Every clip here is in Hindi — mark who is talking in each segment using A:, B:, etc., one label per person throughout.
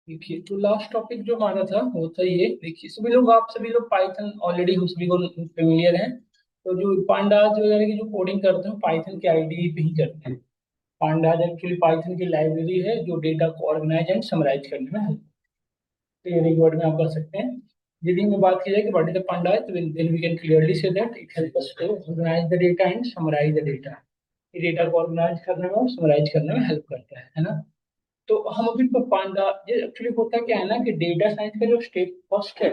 A: देखिए, तो लास्ट टॉपिक जो हमारा था वो था ये। देखिए, सभी लोग पाइथन ऑलरेडी हम सभी को फेमिलियर हैं। तो जो पांडाज वगैरह की जो कोडिंग करते हैं पाइथन के आईडीई पे ही करते हैं। पांडाज एक्चुअली पाइथन की लाइब्रेरी है जो डेटा को ऑर्गेनाइज एंड समराइज करने में हेल्प। तो ये एक वर्ड में आप कर सकते हैं। यदि हमें बात की जाए कि व्हाट इज द पांडाज, तो then we can clearly see that it help us to organise the data and summarise the data. ये डेटा को ऑर्गेनाइज करने में और समराइज करने में हेल्प करता है ना। तो हम अभी पांडा, ये एक्चुअली होता क्या है ना कि डेटा साइंस का जो स्टेप फर्स्ट है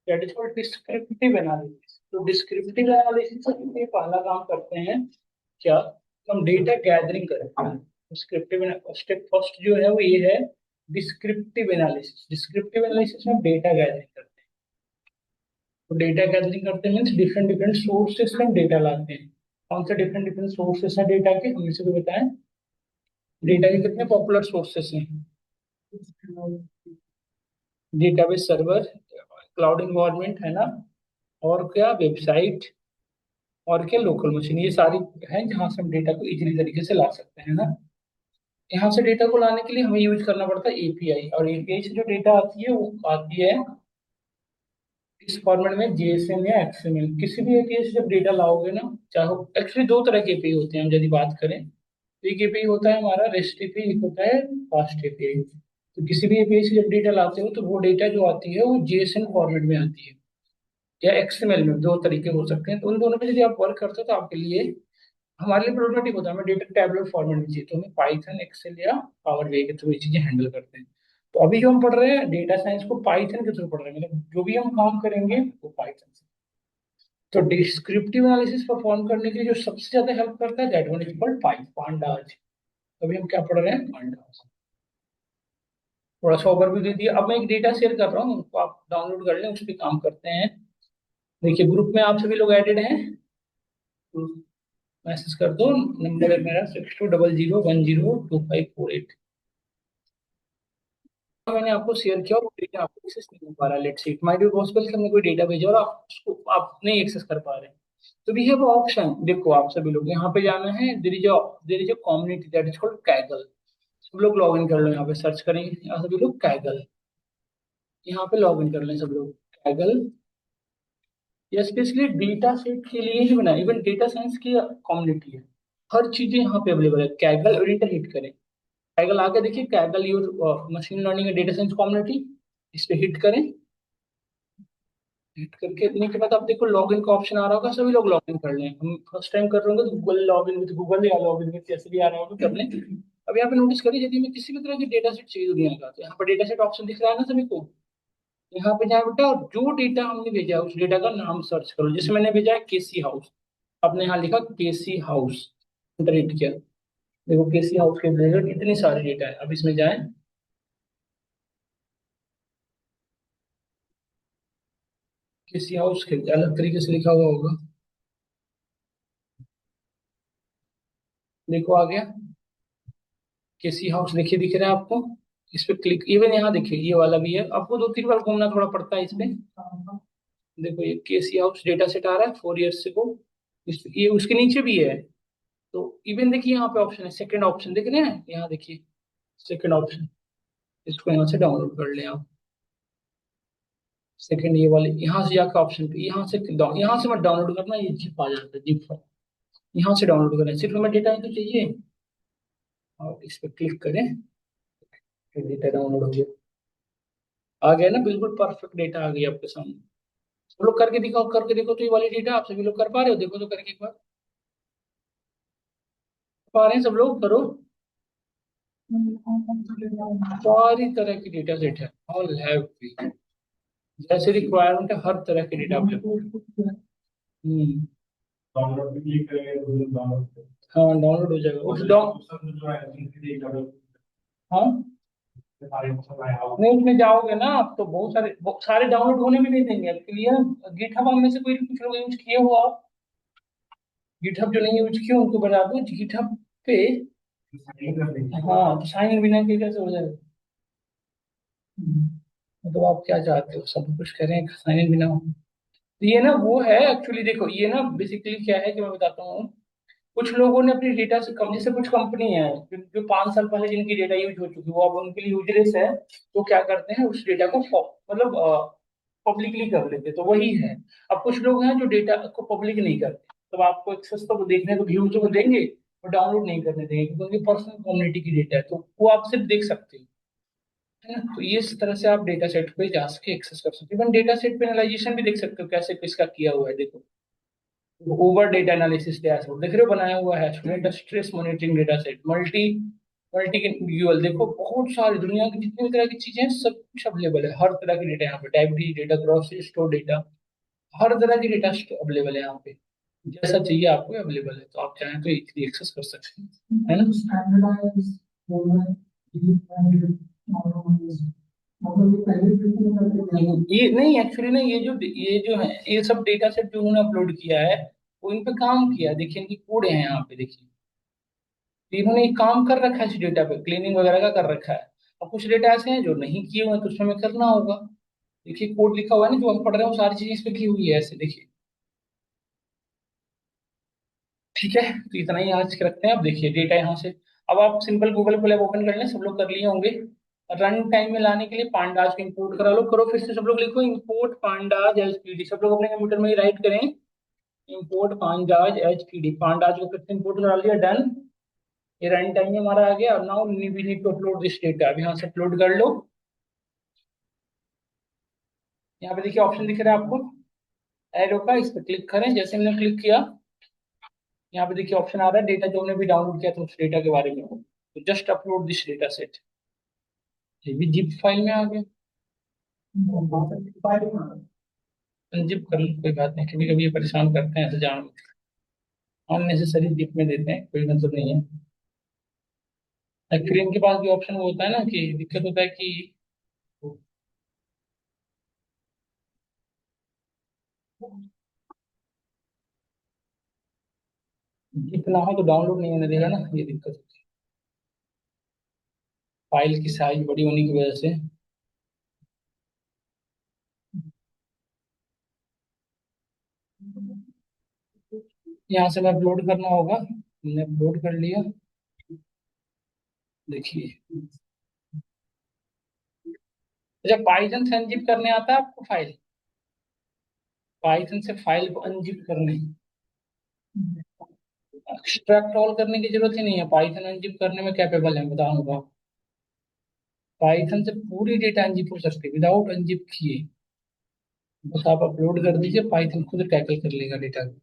A: that is called descriptive analysis. तो डिस्क्रिप्टिव एनालिसिस में ये पहला काम करते हैं क्या, हम डेटा गैदरिंग करते हैं। डिस्क्रिप्टिव स्टेप फर्स्ट जो है वो ये है, डिस्क्रिप्टिव एनालिसिस। डिस्क्रिप्टिव एनालिसिस में डेटा गैदरिंग करते हैं। तो डेटा गैदरिंग करते हैं मीन्स डिफरेंट डिफरेंट सोर्सेस से हम डेटा लाते हैं। कौन से डिफरेंट डिफरेंट सोर्सेस हैं डेटा के, हम इसे को बताएं। डेटा के कितने पॉपुलर सोर्सेस हैं? डेटाबेस सर्वर, क्लाउड इन्वायरमेंट है ना, और क्या वेबसाइट, और क्या लोकल मशीन, ये सारी हैं जहाँ से हम डेटा को इजीली तरीके से ला सकते हैं ना। यहाँ से डेटा को लाने के लिए हमें यूज करना पड़ता है एपीआई, और एपीआई से जो डेटा आती है वो आती है इस फॉर्मेट में, जेएसएन या एक्सएमएल। किसी भी एपीआई से जब डेटा लाओगे ना, चाहे एक्चुअली दो तरह के एपीआई होते हैं हम यदि बात करें। तो एक एपीआई होता है हमारा रेस्ट एपीआई, एक होता है फास्ट एपीआई। तो किसी भी एपीआई से जब डेटा लाते हो तो वो डेटा जो आती है वो जेएसएन फॉर्मेट में आती है, या एक्सएमएल में, दो तरीके हो सकते हैं। तो उन दोनों में यदि आप वर्क करते हो तो आपके लिए, हमारे लिए प्रोटोटाइप होता है, हमें डेटा टैबलेट फॉर्मेट में चाहिए तो हमें पाइथन, एक्सेल या पावर बीआई के थ्रू ये चीजें हैंडल करते हैं। तो अभी जो हम पढ़ रहे हैं डेटा साइंस को पाइथन के थ्रू पढ़ रहे हैं, मतलब जो भी हम काम करेंगे वो पाइथन से। तो डिस्क्रिप्टिव एनालिसिस परफॉर्म करने के लिए जो सबसे ज्यादा हेल्प करता है that one is called pandas. अभी हम क्या पढ़ रहे हैं, पांडाज। थोड़ा सा ओवरव्यू दे दिया, अब मैं एक डेटा शेयर कर रहा हूँ, उसको आप डाउनलोड कर लें, उस पर काम करते हैं। देखिए, ग्रुप में आप सभी लोग एडेड हैं, मैसेज कर दो। नंबर है मेरा 6200102548। मैंने आपको शेयर किया और वो डेटा आपको एक्सेस नहीं हो पा रहा है। Let's see it might be possible कि हमने कोई डेटा भेजा और आप उसको आप नहीं एक्सेस कर पा रहे हैं। तो वी हैव ऑप्शन, देखो आप सभी लोग यहाँ पे जाना है, there is a community that is called Kaggle. सब लोग लॉग इन कर लो, यहाँ पे सर्च करेंगे यहाँ सभी लोग कैगल, यहाँ पे लॉग इन कर लें सब लोग। कैगल ये स्पेशली डेटा सेट के लिए ही बना है, इवन डेटा साइंस की कम्युनिटी है। हर चीजें यहाँ पे अवेलेबल है। कैगल एडिटर हिट करें, कैगल आके देखिए, Kaggle your machine learning and data science community, इस पे हिट करें। हिट करके इतने के बाद आप देखो लॉगिन का ऑप्शन आ रहा होगा, सभी लोग लॉगिन कर लें। हम फर्स्ट टाइम कर रहे होंगे तो गूगल लॉगिन विद गूगल या लॉगिन विद जैसे भी आ रहा होगा कर लें। अब यहाँ पे नोटिस करिए, यदि हमें किसी भी तरह की डेटा सेट चाहिए दुनिया का, तो यहाँ पर डेटा सेट ऑप्शन दिख रहा है ना सभी को। यहाँ पे जाए बेटा, और जो डेटा हमने भेजा है उस डेटा का नाम सर्च करो। जैसे मैंने भेजा है केसी हाउस, आपने यहाँ लिखा केसी हाउस, इंटर हिट किया। देखो केसी हाउस के रिलेटेड कितनी सारी डेटा है। अब इसमें जाए, केसी हाउस के अलग तरीके से लिखा हुआ होगा, देखो आ गया केसी हाउस, देखिए दिख रहा है आपको। इस पे क्लिक, इवन यहाँ देखिए ये वाला भी है, आपको दो तीन बार घूमना थोड़ा पड़ता है इस पे। देखो ये केसी हाउस डेटा सेट आ रहा है 4 ईयर्स से को, ये उसके नीचे भी है। तो इवन देखिए यहाँ पे ऑप्शन है, सेकंड ऑप्शन देख रहे हैं यहाँ देखिए, सेकंड ऑप्शन, इसको यहाँ से डाउनलोड कर लें आप। सेकंड ये वाले यहाँ से जाकर ऑप्शन पे, यहाँ से मत डाउनलोड करना, ये जिप आ जाता है, जिप। यहाँ से डाउनलोड करें, सिर्फ हमें डेटा ही तो चाहिए, और इस पर क्लिक करें, फिर डेटा डाउनलोड हो गया। आ गया ना, बिल्कुल परफेक्ट डेटा आ गया आपके सामने। सब लोग करके दिखाओ, करके देखो तो ये वाली डेटा आप सभी लोग कर पा रहे हो, देखो तो करके एक बार। पा रहे हैं सब लोग, करो। सारी तरह की डेटा सेट है, ऑल हैव भी, जैसे रिक्वायरमेंट है हर तरह के डेटा आपके। हम्म। डाउनलोड भी क्लिक करेंगे तो डाउनलोड, हाँ डाउनलोड हो जाएगा उस डाउन, हाँ नहीं, उसमें जाओगे ना आप तो बहुत सारे डाउनलोड होने भी नहीं देंगे आपके लिए। गिटहब में से कोई कुछ लोग यूज किए हो आप? गिटहब जो नहीं यूज किए उनको बता दो गिटहब पे। हाँ तो साइन बिना के कैसे हो जाएगा? मतलब आप क्या चाहते हो, सब कुछ करें साइन इन बिना हो? तो ये ना वो है एक्चुअली, देखो ये ना बेसिकली क्या है कि मैं बताता हूँ। कुछ लोगों ने अपनी डेटा से कम, जैसे कुछ कंपनी है जो 5 साल पहले जिनकी डेटा यूज हो चुकी है, वो अब उनके लिए यूजलेस है, तो क्या करते हैं उस डेटा को मतलब पब्लिकली कर लेते, तो वही है। अब कुछ लोग हैं जो डेटा को पब्लिक नहीं करते, तो आपको एक्सेस तो देखने को व्यूज को देंगे, वो डाउनलोड नहीं करने देंगे क्योंकि उनकी पर्सनल कम्युनिटी की डेटा है, तो वो आप सिर्फ देख सकते हो, है ना। तो ये इस तरह से आप डेटा सेट पे जा सके एक्सेस कर सकते हो। इवन डेटा सेट पे एनालाइजेशन भी देख सकते हो कैसे किसका किया हुआ है, देखो ओवर डेटा एनालिसिस डैशबोर्ड देख रहे हो बनाया हुआ है, student stress monitoring data set, multi multi dual, देखो बहुत सारी दुनिया की जितनी भी तरह की चीजें हैं सब कुछ अवेलेबल है, हर तरह की डेटा यहाँ पे, diabetes data, grocery store data, हर तरह की डेटा अवेलेबल है यहाँ पे, जैसा चाहिए आपको अवेलेबल है, तो आप चाहें तो इजीली एक्सेस कर सकते हैं, है ना। ये नहीं, एक्चुअली ना ये जो है ये सब डेटा सेट जो उन्होंने अपलोड किया है, वो इन पे काम किया है, देखिए इनकी कोड है यहाँ पे, देखिए तो इन्होंने एक काम कर रखा है इस डेटा पे, क्लीनिंग वगैरह का कर रखा है। अब कुछ डेटा ऐसे हैं जो नहीं किए हुए हैं, तो उसमें हमें करना होगा। देखिए कोड लिखा हुआ है ना, जो हम पढ़ रहे हैं वो सारी चीजें इस पे की हुई है ऐसे, देखिए। ठीक है, तो इतना ही आज के रखते हैं। अब देखिए डेटा यहाँ से, अब आप सिंपल गूगल को ओपन कर लें, सब लोग कर लिए होंगे। रन टाइम में लाने के लिए पांडाज को इंपोर्ट करा लो, करो फिर से सब लोग लिखो import pandas H P D, सब लोग अपने कंप्यूटर में ही राइट करें, import pandas H P D, pandas को फिर से इंपोर्ट करा लिया, डन। ये रन टाइम में हमारा आ गया। और now we need to upload this data, अब यहाँ से अपलोड कर लो। यहाँ पे देखिए ऑप्शन दिख रहा है आपको एरो का, इस पर क्लिक करें, जैसे हमने क्लिक किया यहाँ पे देखिए ऑप्शन आ रहा है डेटा जो हमने भी डाउनलोड किया था उस डेटा के बारे में, तो just upload this data set, ये भी जिप फाइल में आ गया, जिप कर लो कोई बात नहीं, कभी कभी ये परेशान करते हैं तो जान अननेसेसरी जिप में देते हैं, कोई मतलब नहीं है। एक्चुअली इनके पास भी ऑप्शन वो होता है ना, कि दिक्कत होता है कि जिप ना हो तो डाउनलोड नहीं होने देगा ना, ये दिक्कत होती है फाइल की साइज बड़ी होने की वजह से। यहाँ से मैं अपलोड करना होगा, मैंने अपलोड कर लिया, देखिए। अच्छा, पाइथन से अनजिप करने आता है आपको फाइल, पाइथन से फाइल को अनजिप करने, एक्सट्रैक्ट ऑल करने की जरूरत ही नहीं है, पाइथन अनजिप करने में कैपेबल है, बताऊंगा। पाइथन से पूरी डेटा अनजिप हो सकती है विदाउट अनजिप किए, बस आप अपलोड कर दीजिए, पाइथन खुद टैकल कर लेगा डेटा को।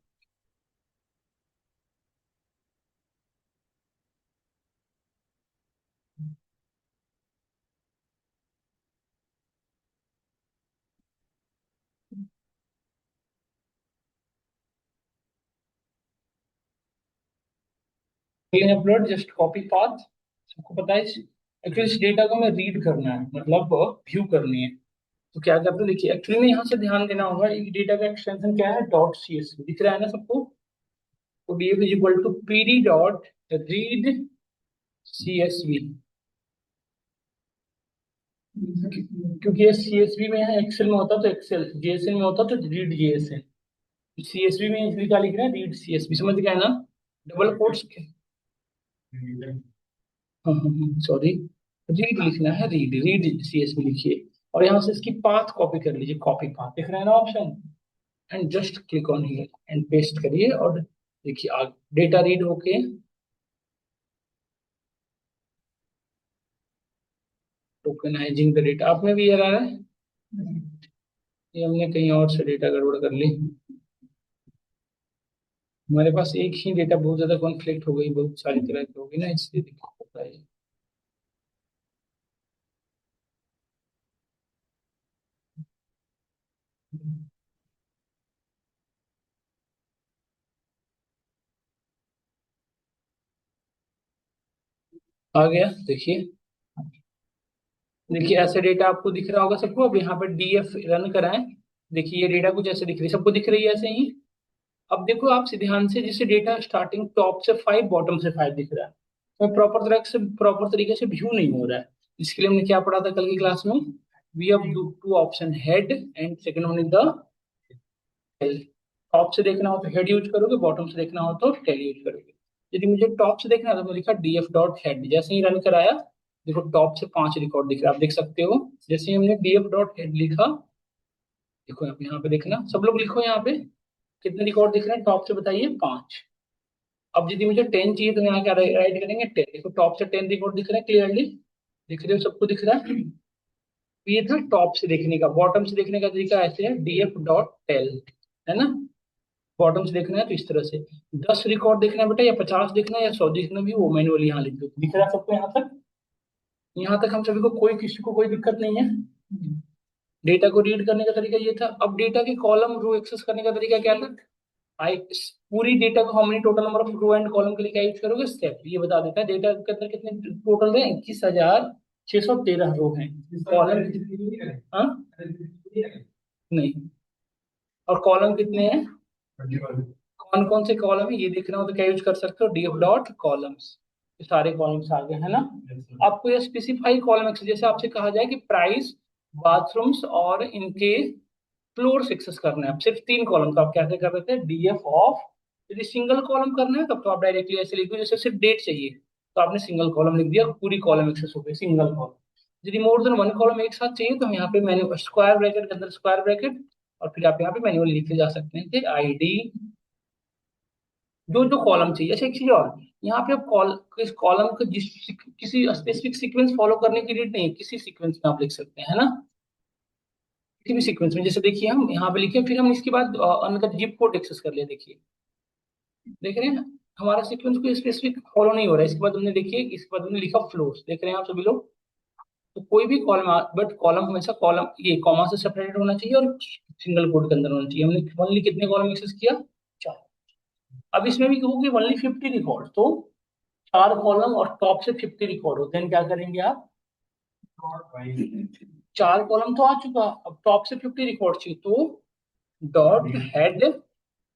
A: अपलोड जस्ट कॉपी पाथ, सबको पता है एक्चुअली इस डेटा को हमें रीड करना है, मतलब व्यू करनी है, तो क्या करते हैं देखिए, एक्चुअली में यहाँ से ध्यान देना होगा, इस डेटा का एक्सटेंशन क्या है, डॉट सी एस दिख रहा है ना सबको, तो df is equal to pd dot read csv, क्योंकि ये सीएसवी में है, एक्सेल में होता तो एक्सेल, जेएसएन में होता तो रीड जेएसएन, सीएसवी में इसलिए क्या लिख रहे हैं, रीड सीएसवी, समझ गया ना, डबल कोट्स के, सॉरी, रीड लिखना है, रीड रीड सीएसवी लिखिए, और यहाँ से इसकी पाथ कॉपी कर लीजिए, कॉपी पाथ दिख रहा है ना option, and just click on here and paste करिए, और देखिए आगे डेटा रीड होके टोकनाइजिंग द डेटा, आप में भी ये आ रहा है, ये हमने कहीं और से डेटा गड़बड़ कर ली, हमारे पास एक ही डेटा बहुत ज्यादा कॉन्फ्लिक्ट हो गई, बहुत सारी तरह की होगी ना, इसलिए दिक्कत होता है। आ गया, देखिए। देखिए ऐसे डेटा आपको दिख रहा होगा सबको, अब यहाँ पर डीएफ रन कराएं, देखिए ये डेटा कुछ ऐसे दिख रही है, सबको दिख रही है ऐसे ही। अब देखो आप से ध्यान से, जिससे डेटा स्टार्टिंग टॉप से 5 बॉटम से 5 दिख रहा है, तो प्रॉपर तरीके से व्यू नहीं हो रहा है, इसके लिए हमने क्या पढ़ा था कल की क्लास में, we have two option, head and second one is the tail, top से देखना हो तो हेड यूज करोगे, बॉटम से देखना हो तो टेल यूज करोगे। यदि मुझे टॉप से देखना है तो मैं लिखा डीएफ डॉट हेड, जैसे ही रन कराया देखो टॉप से 5 रिकॉर्ड दिख रहा है, आप देख सकते हो। जैसे ही हमने डीएफ डॉट हेड लिखा, देखो आप यहाँ पे देखना, सब लोग लिखो यहाँ पे कितने रिकॉर्ड दिख रहे हैं टॉप से, बताइए 5। अब यदि मुझे 10 चाहिए तो यहाँ क्या राइट करेंगे 10, देखो टॉप से 10 रिकॉर्ड दिख रहे हैं क्लियरली, दिख रहे हो, सबको दिख रहा है। ये था टॉप से देखने का। बॉटम से देखने का तरीका ऐसे है, डीएफ डॉट टेल, है ना। बॉटम से देखना है तो इस तरह से। 10 रिकॉर्ड देखना है बेटा, या 50 देखना है, या 100 देखना भी, वो मैनुअली यहाँ लिख दो। दिख रहा है सबको यहाँ तक? यहाँ तक हम सभी को, कोई किसी को कोई दिक्कत नहीं है। डेटा को रीड करने का तरीका ये था। अब डेटा के कॉलम रो एक्सेस करने का तरीका क्या था? आई पूरी डेटा को, हमने total number of row and column के लिए क्या यूज करोगे? स्टेप। ये बता देता है डेटा के अंदर कितने टोटल है, 21,613 रो हैं। कॉलम, हाँ नहीं, और कॉलम कितने हैं? कौन कौन से कॉलम है ये देखना हो तो क्या यूज कर सकते हो? DF dot columns. ये सारे कॉलम्स आ गए, है ना। आपको ये स्पेसिफाई कॉलम एक्सेस, जैसे आपसे कहा जाए कि प्राइस, बाथरूम्स और इनके फ्लोर एक्सेस करना है, आप सिर्फ 3 कॉलम, तो आप कैसे कर रहे थे? DF of. यदि सिंगल कॉलम करना है तब तो आप डायरेक्टली ऐसे लिख दो, जैसे सिर्फ डेट चाहिए तो आपने सिंगल कॉलम लिख दिया, पूरी कॉलम एक्सेस हो गई, सिंगल कॉलम। यदि मोर देन 1 कॉलम एक साथ चाहिए तो हम यहाँ पे मैन्यू स्क्वायर ब्रैकेट के अंदर स्क्वायर ब्रैकेट, और फिर आप यहाँ पे मैन्युअली लिखते जा सकते हैं कि आईडी, जो जो कॉलम चाहिए। अच्छा एक चीज और, यहाँ पे आप इस कॉलम को किसी स्पेसिफिक सीक्वेंस फॉलो करने की नीड नहीं है, किसी सीक्वेंस में आप लिख सकते हैं, है ना। किसी भी सीक्वेंस में, जैसे देखिए हम यहाँ पे लिखे, फिर हम इसके बाद मतलब जिप कोड एक्सेस कर लिया, देखिए देख रहे हैं हमारा सीक्वेंस कोई स्पेसिफिक फॉलो नहीं हो रहा है। इसके बाद हमने देखिए, इसके बाद हमने लिखा फ्लोर्स, देख रहे हैं आप सभी लोग। तो कोई भी कॉलम, बट कॉलम हमेशा कॉलम ये कॉमा से सेपरेटेड होना चाहिए और सिंगल कोड के अंदर होना चाहिए। हमने ओनली कितने कॉलम एक्सेस किया? 4। अब इसमें भी होगी ओनली 50 रिकॉर्ड, तो 4 कॉलम और टॉप से 50 रिकॉर्ड होते हैं, क्या करेंगे आप? 4 कॉलम तो आ चुका, अब टॉप से 50 रिकॉर्ड चाहिए तो डॉट हेड,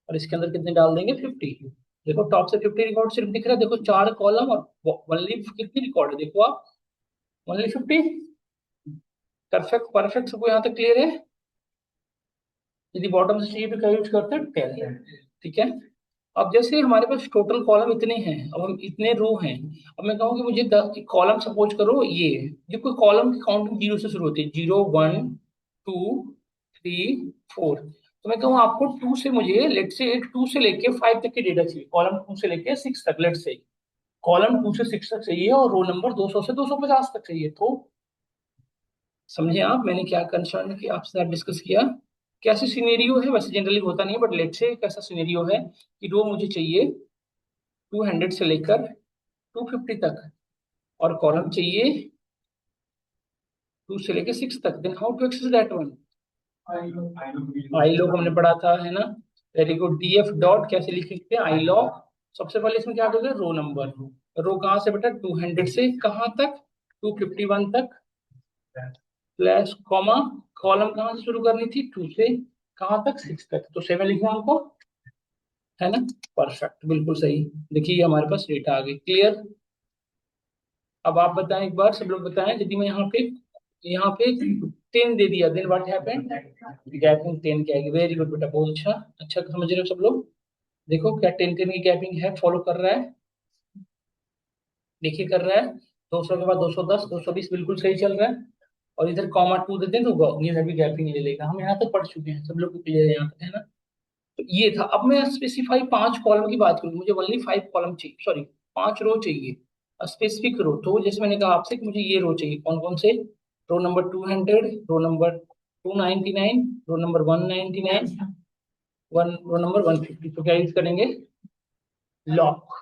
A: और इसके अंदर कितने डाल देंगे? 50। देखो टॉप से 50 रिकॉर्ड सिर्फ दिख रहा है, देखो 4 कॉलम और ओनली कितनी रिकॉर्ड है, देखो आप, ओनली 50। परफेक्ट परफेक्ट, सबको यहाँ तक क्लियर है? यदि बॉटम से चाहिए तो क्या यूज करते हैं? 10, ठीक है। अब जैसे हमारे पास टोटल कॉलम इतने हैं, अब हम इतने रो हैं, अब मैं कहूँ कि मुझे 10 कॉलम सपोज करो, ये कोई कॉलम की काउंटिंग 0 से शुरू होती है, 0 1 2 3 4, तो मैं कहूँ आपको 2 से, मुझे लेट से 2 से लेके 5 तक की डेटा चाहिए, कॉलम 2 से लेके 6 तक, लेट से कॉलम 2 से 6 तक चाहिए, और रो नंबर 200 से 250 तक चाहिए। तो समझे आप मैंने क्या कंसर्न की आपसे साथ डिस्कस किया? कैसे सिनेरियो है, वैसे जनरली होता नहीं है, बट लेट से कैसा सिनेरियो है कि रो मुझे चाहिए 200 से लेकर 250 तक, और कॉलम चाहिए 2 से लेकर 6 तक, then how to access that one? Iloc हमने पढ़ा था, है ना। Very good. डीएफ डॉट कैसे लिख सकते हैं? I log. सबसे पहले इसमें क्या करोगे? रो नंबर। रो कहाँ से बेटा? 200 से कहाँ तक? 251 तक, स्लैश कॉमा, कॉलम कहाँ से शुरू करनी थी? 2 से कहाँ तक? 6 तक, तो 7 लिखना हमको, है ना। परफेक्ट, बिल्कुल सही। देखिए ये हमारे पास डेटा आ गई, क्लियर। अब आप बताएं एक बार, सब लोग बताएं, यदि मैं यहाँ पे 10 दे दिया, देन व्हाट हैपेंड? गैपिंग 10 की आएगी। वेरी गुड बेटा, बहुत अच्छा, अच्छा समझ रहे हो सब लोग। देखो क्या 10 की गैपिंग है, फॉलो कर रहा है, देखिए कर रहा है। 200 के बाद 210, 220 बिल्कुल सही चल रहा है। और इधर कॉमा 2 दे दें तो इधर भी गैपिंग ले लेगा। हम यहाँ तक पढ़ चुके हैं, सब लोग को क्लियर है यहाँ तक, है ना। तो ये था। अब मैं स्पेसिफाई 5 कॉलम की बात करूँ, मुझे ओनली 5 कॉलम चाहिए, सॉरी 5 रो चाहिए, स्पेसिफिक रो। तो जैसे मैंने कहा आपसे कि मुझे ये रो चाहिए, कौन कौन से? Row number 200, row number 299, row number 199, row number 150। तो क्या यूज करेंगे? लॉक,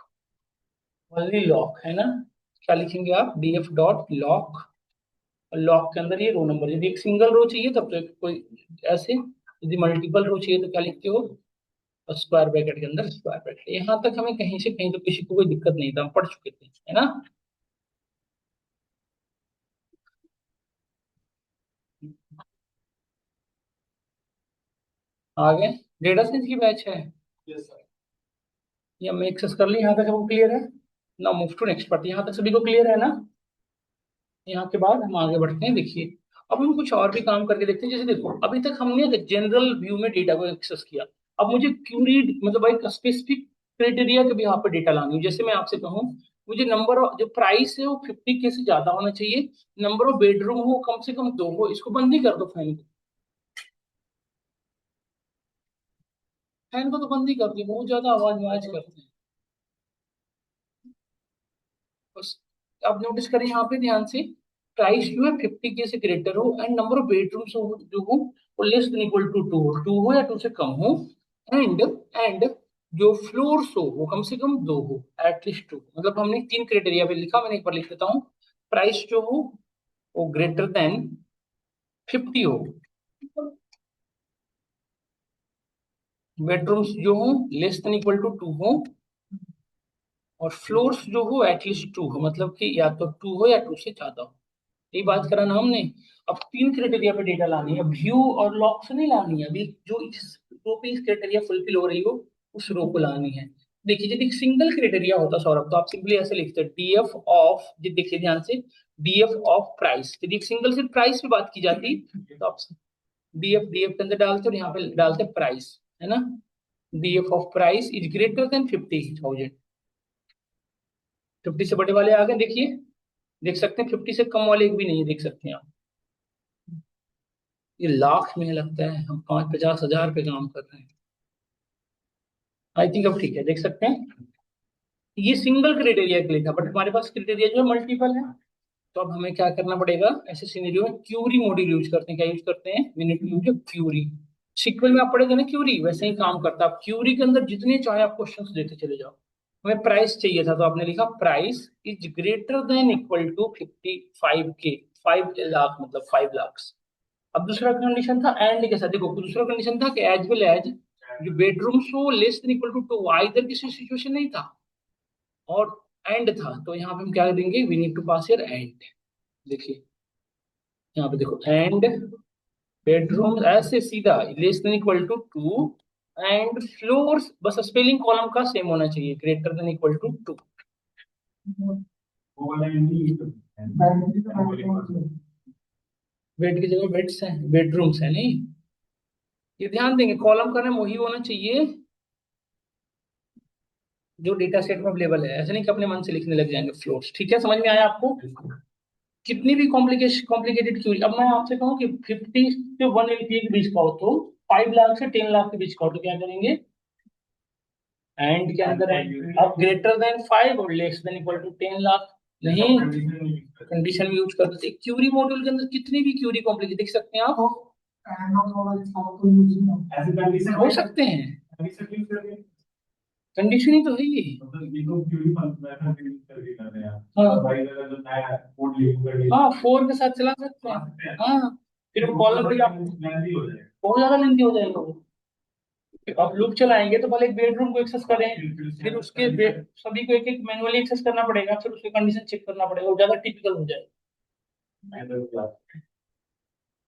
A: ओनली लॉक, है ना। क्या लिखेंगे आप? DF dot lock. लॉक के अंदर ये रो नंबर, यदि एक सिंगल रो चाहिए तब तो कोई ऐसे, यदि मल्टीपल रो चाहिए तो क्या लिखते हो? और स्क्वायर ब्रैकेट के अंदर स्क्वायर ब्रैकेट। यहाँ तक हमें कहीं से कहीं तो किसी को कोई दिक्कत नहीं था, हम पढ़ चुके थे, है ना। आगे डेटा साइंस की बैच है, ये हमने एक्सेस कर ली, यहाँ तक सबको क्लियर है ना। मूव टू नेक्स्ट पार्ट, यहाँ तक सभी को क्लियर है ना। यहाँ के बाद हम आगे बढ़ते हैं, देखिए अब हम कुछ और भी काम करके देखते हैं। जैसे देखो अभी तक हमने जनरल व्यू में डेटा को एक्सेस किया, अब मुझे क्यूरी मतलब एक स्पेसिफिक क्राइटेरिया के भी यहाँ पे डेटा लानी है। जैसे मैं आपसे कहूँ, मुझे नंबर ऑफ जो प्राइस है वो 50K से ज्यादा होना चाहिए, नंबर ऑफ बेडरूम हो कम से कम 2 हो, इसको बंद ही कर दो फैन को। फैन को तो बंद ही कर दिया, बहुत ज्यादा आवाज आवाज करते हैं बस। आप नोटिस करें यहाँ पे ध्यान से, प्राइस जो है 50K से ग्रेटर हो एंड नंबर ऑफ बेडरूम्स हो जो हो वो लेस देन इक्वल टू 2 हो, 2 हो या 2 से कम हो, एंड एंड जो फ्लोर्स हो वो कम से कम 2 हो, एटलीस्ट 2। मतलब हमने 3 क्राइटेरिया पे लिखा, मैंने एक बार लिख देता हूँ। प्राइस जो हो वो ग्रेटर देन 50 हो, बेडरूम्स जो हो लेस देन इक्वल टू 2 हो, और फ्लोर्स जो हो एटलीस्ट 2 हो, मतलब कि या तो 2 हो या 2 से ज्यादा हो। यही बात करा ना हमने। अब 3 क्राइटेरिया पे डेटा लानी है, व्यू और लॉक से नहीं लानी है अभी, जो इस रो पे इस क्राइटेरिया फुलफिल हो रही हो उस रो को लानी है। देखिए यदि सिंगल क्राइटेरिया होता सौरभ तो आप सिंपली ऐसे लिखते डीएफ ऑफ, जी देखिए ध्यान से, डीएफ ऑफ प्राइस। यदि एक सिंगल सिर्फ प्राइस पे बात की जाती तो आप डीएफ डीएफ के अंदर डालते और यहाँ पे डालते प्राइस, है ना। DF of price is greater then 50,000। 50 से बड़े वाले आ गए, देखिए देख सकते हैं, 50 से कम वाले एक भी नहीं है, देख सकते हैं आप। ये लाख में लगता है, हम 50,000 पे काम कर रहे हैं। आई थिंक अब ठीक है, देख सकते हैं। ये सिंगल क्राइटेरिया के लिए था, बट हमारे पास क्राइटेरिया जो है मल्टीपल है। तो अब हमें क्या करना पड़ेगा, ऐसे सिनेरियो में क्यूरी मॉड्यूल यूज करते हैं। क्या यूज करते हैं, we need to use query. Sequel में आप पढ़ेंगे ना क्यूरी, वैसे ही काम करता है। आप क्यूरी के अंदर जितने चाहे आप क्वेश्चंस देते चले जाओ। हमें प्राइस चाहिए था तो आपने लिखा price is greater than equal to 55K, 5 lakh मतलब 5 लाख। अब दूसरा कंडीशन था एंड के साथ, देखो दूसरा कंडीशन था कि एज वेल एज जो बेडरूम्स हो less than equal to 2, either किसी सिचुएशन नहीं था और एंड था, तो यहाँ पे हम क्या देंगे, we need to pass here and. देखिए यहाँ पे देखो एंड बेडरूम ऐसे सीधा less than equal to 2 and floors, बस स्पेलिंग कॉलम का सेम होना चाहिए, greater than equal to 2। Bed की जगह बेड्स हैं, बेडरूम्स है नहीं। ये ध्यान देंगे कॉलम का नाम वही होना चाहिए जो डेटा सेट में अवेलेबल है, ऐसे नहीं कि अपने मन से लिखने लग जाएंगे फ्लोर्स। ठीक है, समझ में आया आपको। कितनी भी कॉम्प्लिकेटेड क्यूरी, अब मैं आपसे कहूँ कि 50 से 180 के बीच का हो तो 5 लाख से 10 लाख के बीच का हो तो क्या करेंगे, एंड के अंदर अब ग्रेटर देन 5 और less than equal to 10 lakh. नहीं, कंडीशन में यूज करते थे क्यूरी मॉड्यूल के अंदर, कितनी भी क्यूरी कॉम्प्लिकेट देख सकते हैं आप, हो सकते हैं। कंडीशन ही तो है ये। हाँ 4 के साथ चला सकते हैं, हाँ। फिर कॉलम पे आप बहुत ज्यादा लेंथी हो जाएगा वो। आप लूप चलाएंगे तो पहले एक बेडरूम को एक्सेस करें, फिर उसके सभी को एक एक मैनुअली एक्सेस करना पड़ेगा, फिर उसके कंडीशन चेक करना पड़ेगा, वो ज्यादा टिपिकल हो जाएगा।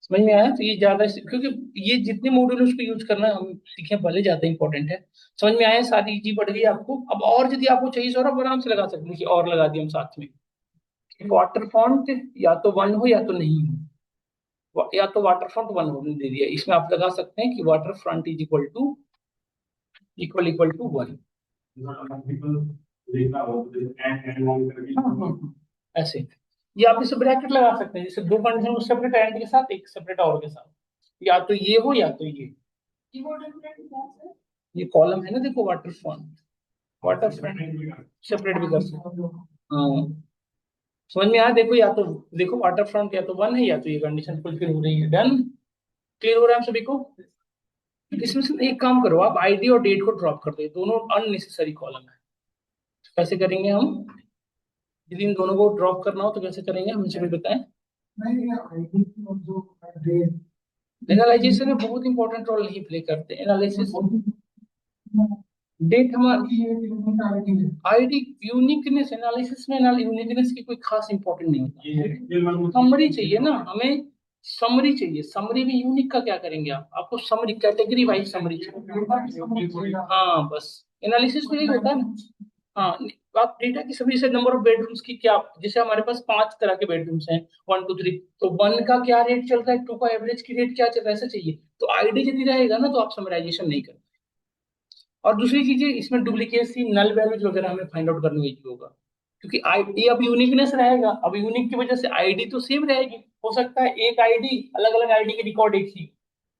A: समझ में आया, तो ये ज्यादा क्योंकि ये जितने मॉड्यूल उसको यूज करना हम सीखें पहले ज्यादा इंपॉर्टेंट है। समझ में आया, सारी चीज पड़ गई आपको। अब और यदि आपको चाहिए सौरभ आप आराम से लगा सकते हैं कि और लगा दिए हम साथ में। वाटर फ्रंट या तो 1 हो या तो नहीं हो, या तो वाटर फ्रंट 1 होने दे दिया, इसमें आप लगा सकते हैं कि waterfront is equal to equal equal to 1। ऐसे ये आप इसे ब्रैकेट लगा सकते हैं, जैसे दो कंडीशन सेपरेट एंड के साथ एक सेपरेट और के साथ, या तो ये हो या तो ये कॉलम है ना, देखो water front, water front separate भी कर सकते हो। हाँ समझ में आया, देखो या तो देखो वाटर फ्रंट या तो 1 है या तो ये कंडीशन फुलफिल हो रही है। डन, क्लियर हो रहा है हम सभी को। इसमें से एक काम करो, आप आईडी और डेट को ड्रॉप कर दो, दोनों अननेसेसरी कॉलम है। कैसे करेंगे हम, यदि इन दोनों को ड्रॉप करना हो तो कैसे करेंगे, हमसे भी बताएं। एनालाइजेशन में बहुत इंपॉर्टेंट रोल नहीं प्ले करते एनालिसिस, डेट हमारी आईडी यूनिकनेस, एनालिसिस में यूनिकनेस की कोई खास इंपॉर्टेंट नहीं होता। समरी चाहिए ना हमें, समरी चाहिए। समरी में यूनिक का क्या करेंगे आप, आपको समरी कैटेगरी वाइज समरी चाहिए। हाँ बस एनालिसिस में यही होता है ना। हाँ आप डेटा की सभी से नंबर ऑफ बेडरूम्स की क्या, जैसे हमारे पास 5 तरह के बेडरूम्स हैं, 1 2 3, तो 1 का क्या रेट चल रहा है, 2 का एवरेज की रेट क्या चल रहा है, ऐसा चाहिए। तो आईडी यदि रहेगा ना तो आप समराइजेशन नहीं कर, और दूसरी चीजें इसमें डुप्लीकेसी, नल वैल्यूज वगैरह हमें फाइंड आउट करने की होगा, क्योंकि आईडी अब यूनिकनेस रहेगा। अब यूनिक की वजह से आईडी तो सेम रहेगी। हो सकता है एक आईडी, अलग अलग आईडी के रिकॉर्ड एक ही,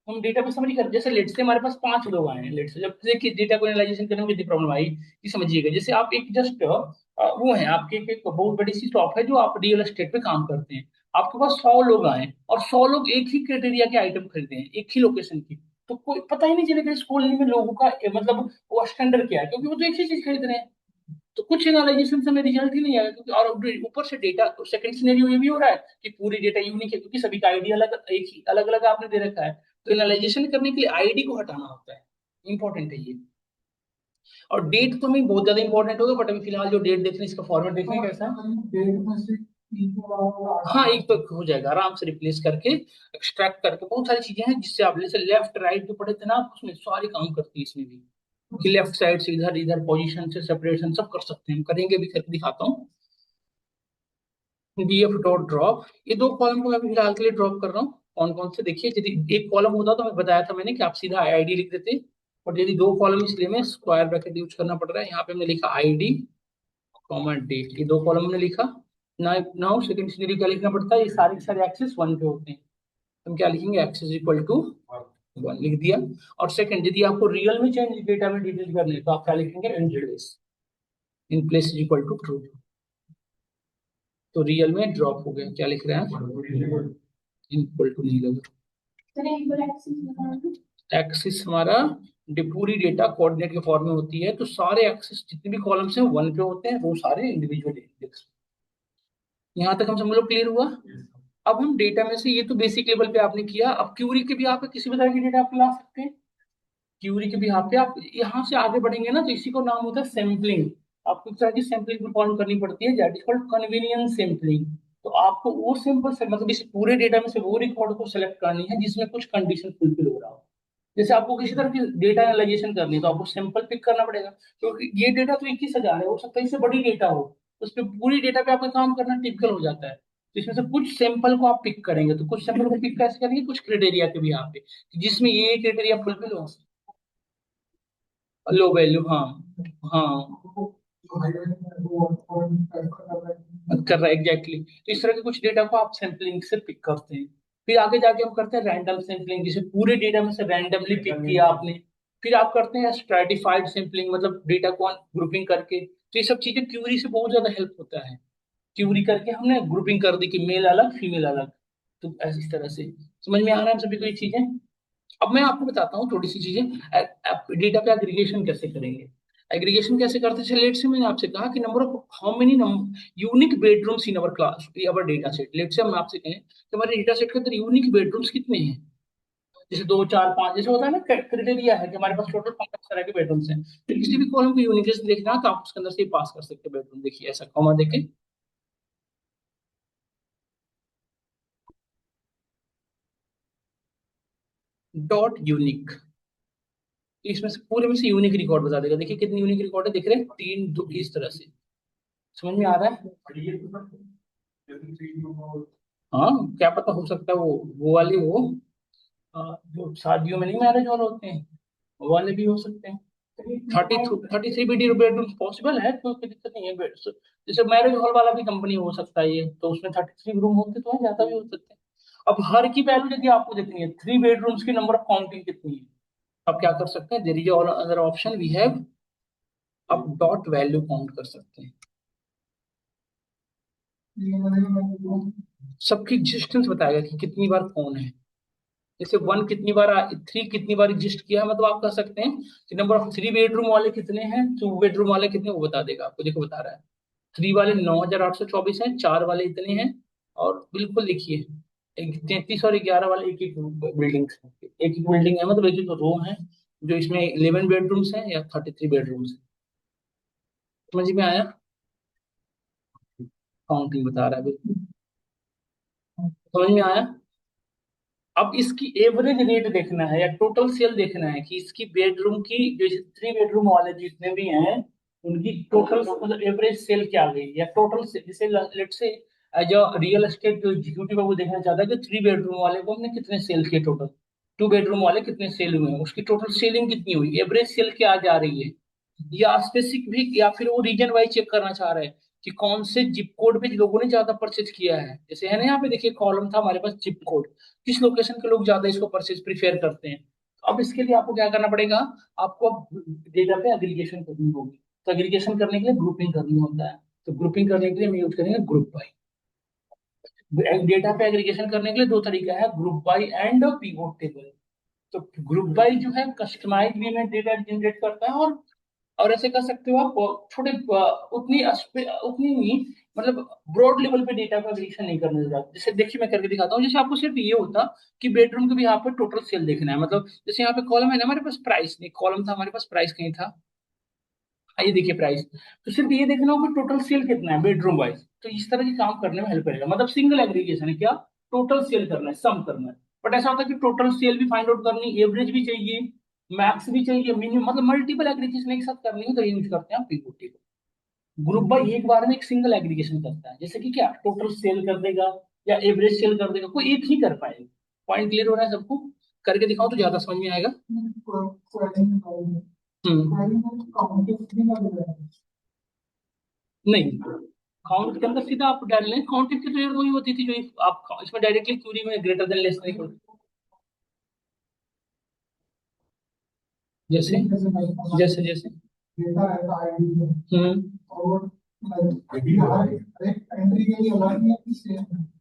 A: हम डेटा पे समझ कर, जैसे लेट से हमारे पास 5 लोग आए हैं, लेट से जब से डेटा को एनालाइजेशन करने में कितनी प्रॉब्लम आई कि समझिएगा, जैसे आप एक जस्ट वो है आपके एक बहुत बड़ी सी शॉप है जो आप रियल एस्टेट पे काम करते हैं, आपके पास 100 लोग आए और 100 लोग एक ही क्राइटेरिया के आइटम खरीदे हैं, एक ही लोकेशन की, तो कोई पता ही नहीं चलेगा इस कॉलोनी में लोगों का मतलब वो स्टैंडर्ड क्या है, क्योंकि वो तो एक ही चीज खरीद रहे हैं। तो कुछ एनालाइजेशन से हमें रिजल्ट ही नहीं आएगा, क्योंकि और ऊपर से डेटा, सेकंड सिनेरियो ये भी हो रहा है कि पूरी डेटा यूनिक है, क्योंकि सभी का आईडी अलग, एक ही अलग अलग आपने दे रखा है। तो एनालाइजेशन करने के लिए आईडी को हटाना होता है, इंपॉर्टेंट है ये। और डेट तो हमें बहुत ज्यादा इंपॉर्टेंट होगा, बट अभी फिलहाल जो डेट देख रहे हैं इसका फॉर्मेट देख रहे हैं कैसा है। हाँ, एक तो हो जाएगा आराम से रिप्लेस करके, एक्सट्रैक्ट करके, बहुत सारी चीजें हैं जिससे आप जैसे लेफ्ट राइट जो पढ़े थे ना आप, उसमें सारे काम करती है इसमें भी, कि लेफ्ट साइड से इधर इधर पोजीशन से सेपरेशन सब कर सकते हैं, हम करेंगे भी, करके दिखाता हूँ। डीएफ डॉट ड्रॉप, ये दो कॉलम को मैं फिलहाल के लिए ड्रॉप कर रहा हूँ। कौन कौन से देखिए, यदि एक कॉलम होता तो मैं बताया था मैंने कि आप सीधा आईडी लिख देते, और यदि दो कॉलम इसलिए मैं स्क्वायर ब्रैकेट यूज करना पड़ रहा है, यहाँ पे हमने लिखा आईडी कॉमा डेट, ये दो कॉलम हमने लिखा। ना नाउ सेकंड सिनेरियो क्या लिखना पड़ता है, ये सारे के सारे एक्सेस वन पे होते हैं, हम क्या लिखेंगे, एक्सेस इक्वल टू वन लिख दिया। और सेकंड, यदि आपको रियल में चेंज डेटा में डिटेल करने हैं, तो आप क्या लिखेंगे, in place equal to true. तो रियल में ड्रॉप हो गया, क्या लिख रहे हैं, इक्वल टू नहीं लगा, एक्सिस हमारा पूरी डेटा कोऑर्डिनेट के फॉर्म में होती है, तो सारे एक्सिस जितने भी कॉलम्स हैं वन पे होते हैं, वो सारे इंडिविजुअल इंडेक्स। यहाँ तक हम सब लोग क्लियर हुआ। अब हम डेटा में से, ये तो बेसिक लेवल पे आपने किया, अब क्यूरी के भी आप किसी भी तरह की डेटा आप ला सकते हैं, क्यूरी के भी यहाँ पे आप यहाँ से आगे बढ़ेंगे ना, तो इसी को नाम होता है सैम्पलिंग। आपको इस तरह की सैम्पलिंग परफॉर्म करनी पड़ती है, that is called convenience sampling. तो आपको वो सिंपल से मतलब इस पूरे डेटा में से वो रिकॉर्ड को सिलेक्ट करनी है जिसमें कुछ कंडीशन फुलफिल हो रहा हो। जैसे आपको किसी तरह की डेटा एनालाइजेशन करनी है, तो आपको सैंपल पिक करना पड़ेगा, क्योंकि ये डेटा तो 21,000 है, हो सकता है इससे बड़ी डेटा हो, उस पर पूरी डेटा पे आपका काम करना टिपिकल हो जाता है। तो इसमें से कुछ सैंपल को आप पिक करेंगे, तो कुछ सैंपल को पिक कैसे करेंगे, कुछ क्राइटेरिया के भी यहाँ पे, जिसमें ये क्राइटेरिया फुलफिल हो। लो वैल्यू, हाँ। हाँ, कर रहा है एग्जैक्टली। तो इस तरह के कुछ डेटा को आप सैम्पलिंग से पिक करते हैं। फिर आगे जाके हम करते हैं रैंडम सैम्पलिंग, जिसे पूरे डेटा में से रैंडमली पिक किया आपने। फिर आप करते हैं स्ट्रैटिफाइड सैम्पलिंग, मतलब डेटा को ग्रुपिंग करके। तो ये सब चीजें क्यूरी से बहुत ज्यादा हेल्प होता है, क्यूरी करके हमने ग्रुपिंग कर दी कि मेल अलग फीमेल अलग। तो ऐसी इस तरह से समझ में आ रहा है हम सभी को ये चीजें। अब मैं आपको बताता हूँ थोड़ी सी चीजें, डेटा पे एग्रीगेशन कैसे करेंगे। एग्रीगेशन कैसे करते हैं, लेट से मैंने आपसे कहा कि number of how many unique bedrooms in our class, our data set. Let say हम आपसे कहें कि हमारे डेटा सेट के अंदर यूनिक बेडरूम्स कितने हैं, जैसे 2 4 5 जैसे होता है ना, क्राइटेरिया है कि हमारे पास टोटल 5 तरह के बेडरूम्स हैं। तो किसी भी कॉलम को यूनिकनेस देखना है, तो आप उसके अंदर से पास कर सकते हैं बेडरूम, देखिए ऐसा कॉमा देके डॉट यूनिक, इसमें से पूरे में से यूनिक रिकॉर्ड बता देगा। देखिए कितनी यूनिक रिकॉर्ड है, देख रहे हैं, 3 2 इस तरह से। समझ में आ रहा है। हाँ, क्या पता, हो सकता है वो वाले वो जो शादियों में नहीं मैरिज हॉल होते हैं, वो वाले भी हो सकते हैं। 33 BD बेडरूम पॉसिबल है, तो कोई दिक्कत नहीं है। जैसे मैरिज हॉल वाला भी कंपनी हो सकता है ये, तो उसमें 33 रूम होते तो हैं, ज्यादा भी हो सकते हैं। अब हर की वैल्यू यदि आपको देखनी है, 3 बेडरूम्स की नंबर ऑफ काउंटिंग कितनी है, आप क्या कर सकते हैं, there is all other option we have, आप डॉट वैल्यू काउंट कर सकते हैं। सबकी एग्जिस्टेंस बताएगा कि कितनी बार कौन है, जैसे 1 कितनी बार, 3 कितनी बार एग्जिस्ट किया है, मतलब आप कह सकते हैं कि नंबर ऑफ 3 बेडरूम वाले कितने हैं, 2 बेडरूम वाले कितने, वो बता देगा आपको। देखो बता रहा है, 3 वाले 9,824 हैं, 4 वाले इतने हैं। और बिल्कुल लिखिए, 33 और 11 वाले एक एक बिल्डिंग, एक एक बिल्डिंग है, मतलब एक एक रो है, जो इसमें 11 बेडरूम्स हैं या 33 बेडरूम्स हैं। समझ में आया, काउंटिंग बता रहा है बिल्कुल, समझ में आया। अब इसकी एवरेज रेट देखना है या टोटल सेल देखना है कि इसकी बेडरूम की, जो 3 बेडरूम वाले जितने भी हैं, उनकी टोटल मतलब एवरेज सेल क्या गई, या टोटल जैसे लेट से एज अ रियल एस्टेट जो एग्जीक्यूटिव है वो देखना चाहता है कि 3 बेडरूम वाले को हमने कितने सेल किए टोटल। 2 बेडरूम वाले कितने सेल हुए हैं, उसकी टोटल सेलिंग कितनी हुई, एवरेज सेल क्या जा रही है, या स्पेसिफिक, या फिर वो रीजन वाइज चेक करना चाह रहे हैं कि कौन से जिप कोड पे लोगों ने ज्यादा परचेज किया है। जैसे है ना, यहाँ पे देखिए कॉलम था हमारे पास जिप कोड, किस लोकेशन के लोग ज्यादा इसको परचेज प्रीफेयर करते हैं। तो अब इसके लिए आपको क्या करना पड़ेगा, आपको अब डेटा पे एग्रीगेशन करनी होगी। तो एग्रीगेशन करने के लिए ग्रुपिंग करनी होता है। तो ग्रुपिंग करने के लिए हम यूज करेंगे ग्रुप बाय। डेटा पे एग्रीगेशन करने के लिए दो तरीका है, group by and pivot table. तो ग्रुप बाय जो है कस्टमाइज वे में डेटा जनरेट करता है, और ऐसे कर सकते हो आप छोटे उतनी नहीं, मतलब ब्रॉड लेवल पे डेटा का एग्रीगेशन नहीं करने देता। जैसे देखिए मैं करके दिखाता हूँ, जैसे आपको सिर्फ ये होता कि बेडरूम के भी यहाँ पे टोटल सेल देखना है, मतलब जैसे यहाँ पे कॉलम है ना हमारे पास, प्राइस नहीं, कॉलम था हमारे पास, प्राइस कहीं था, ये देखिए प्राइस। तो सिर्फ ये देखना होगा टोटल सेल कितना है बेडरूम वाइज, तो इस तरह के काम करने में हेल्प करेगा। मतलब सिंगल एग्रीगेशन है क्या, टोटल सेल करना है, सम करना है। बट ऐसा होता है कि टोटल सेल भी फाइंड आउट करनी, एवरेज भी चाहिए, मैक्स भी चाहिए, मिनिमम, मतलब मल्टीपल एग्रीगेशन एक साथ करनी है, तो यूज करते हैं पिवोट टेबल। ग्रुप बाय एक बार में एक सिंगल एग्रीगेशन करता है, जैसे कि क्या टोटल सेल कर देगा या एवरेज सेल कर देगा, कोई एक ही कर पाएगा। पॉइंट क्लियर हो रहा है सबको, करके दिखाओ तो ज्यादा समझ में आएगा। नहीं, काउंट के अंदर सीधा आप डाल लें, काउंटिंग की तो जरूरत वही होती थी जो आप इसमें डायरेक्टली क्यूरी में ग्रेटर देन लेस नहीं करते। जैसे जैसे जैसे हम्म,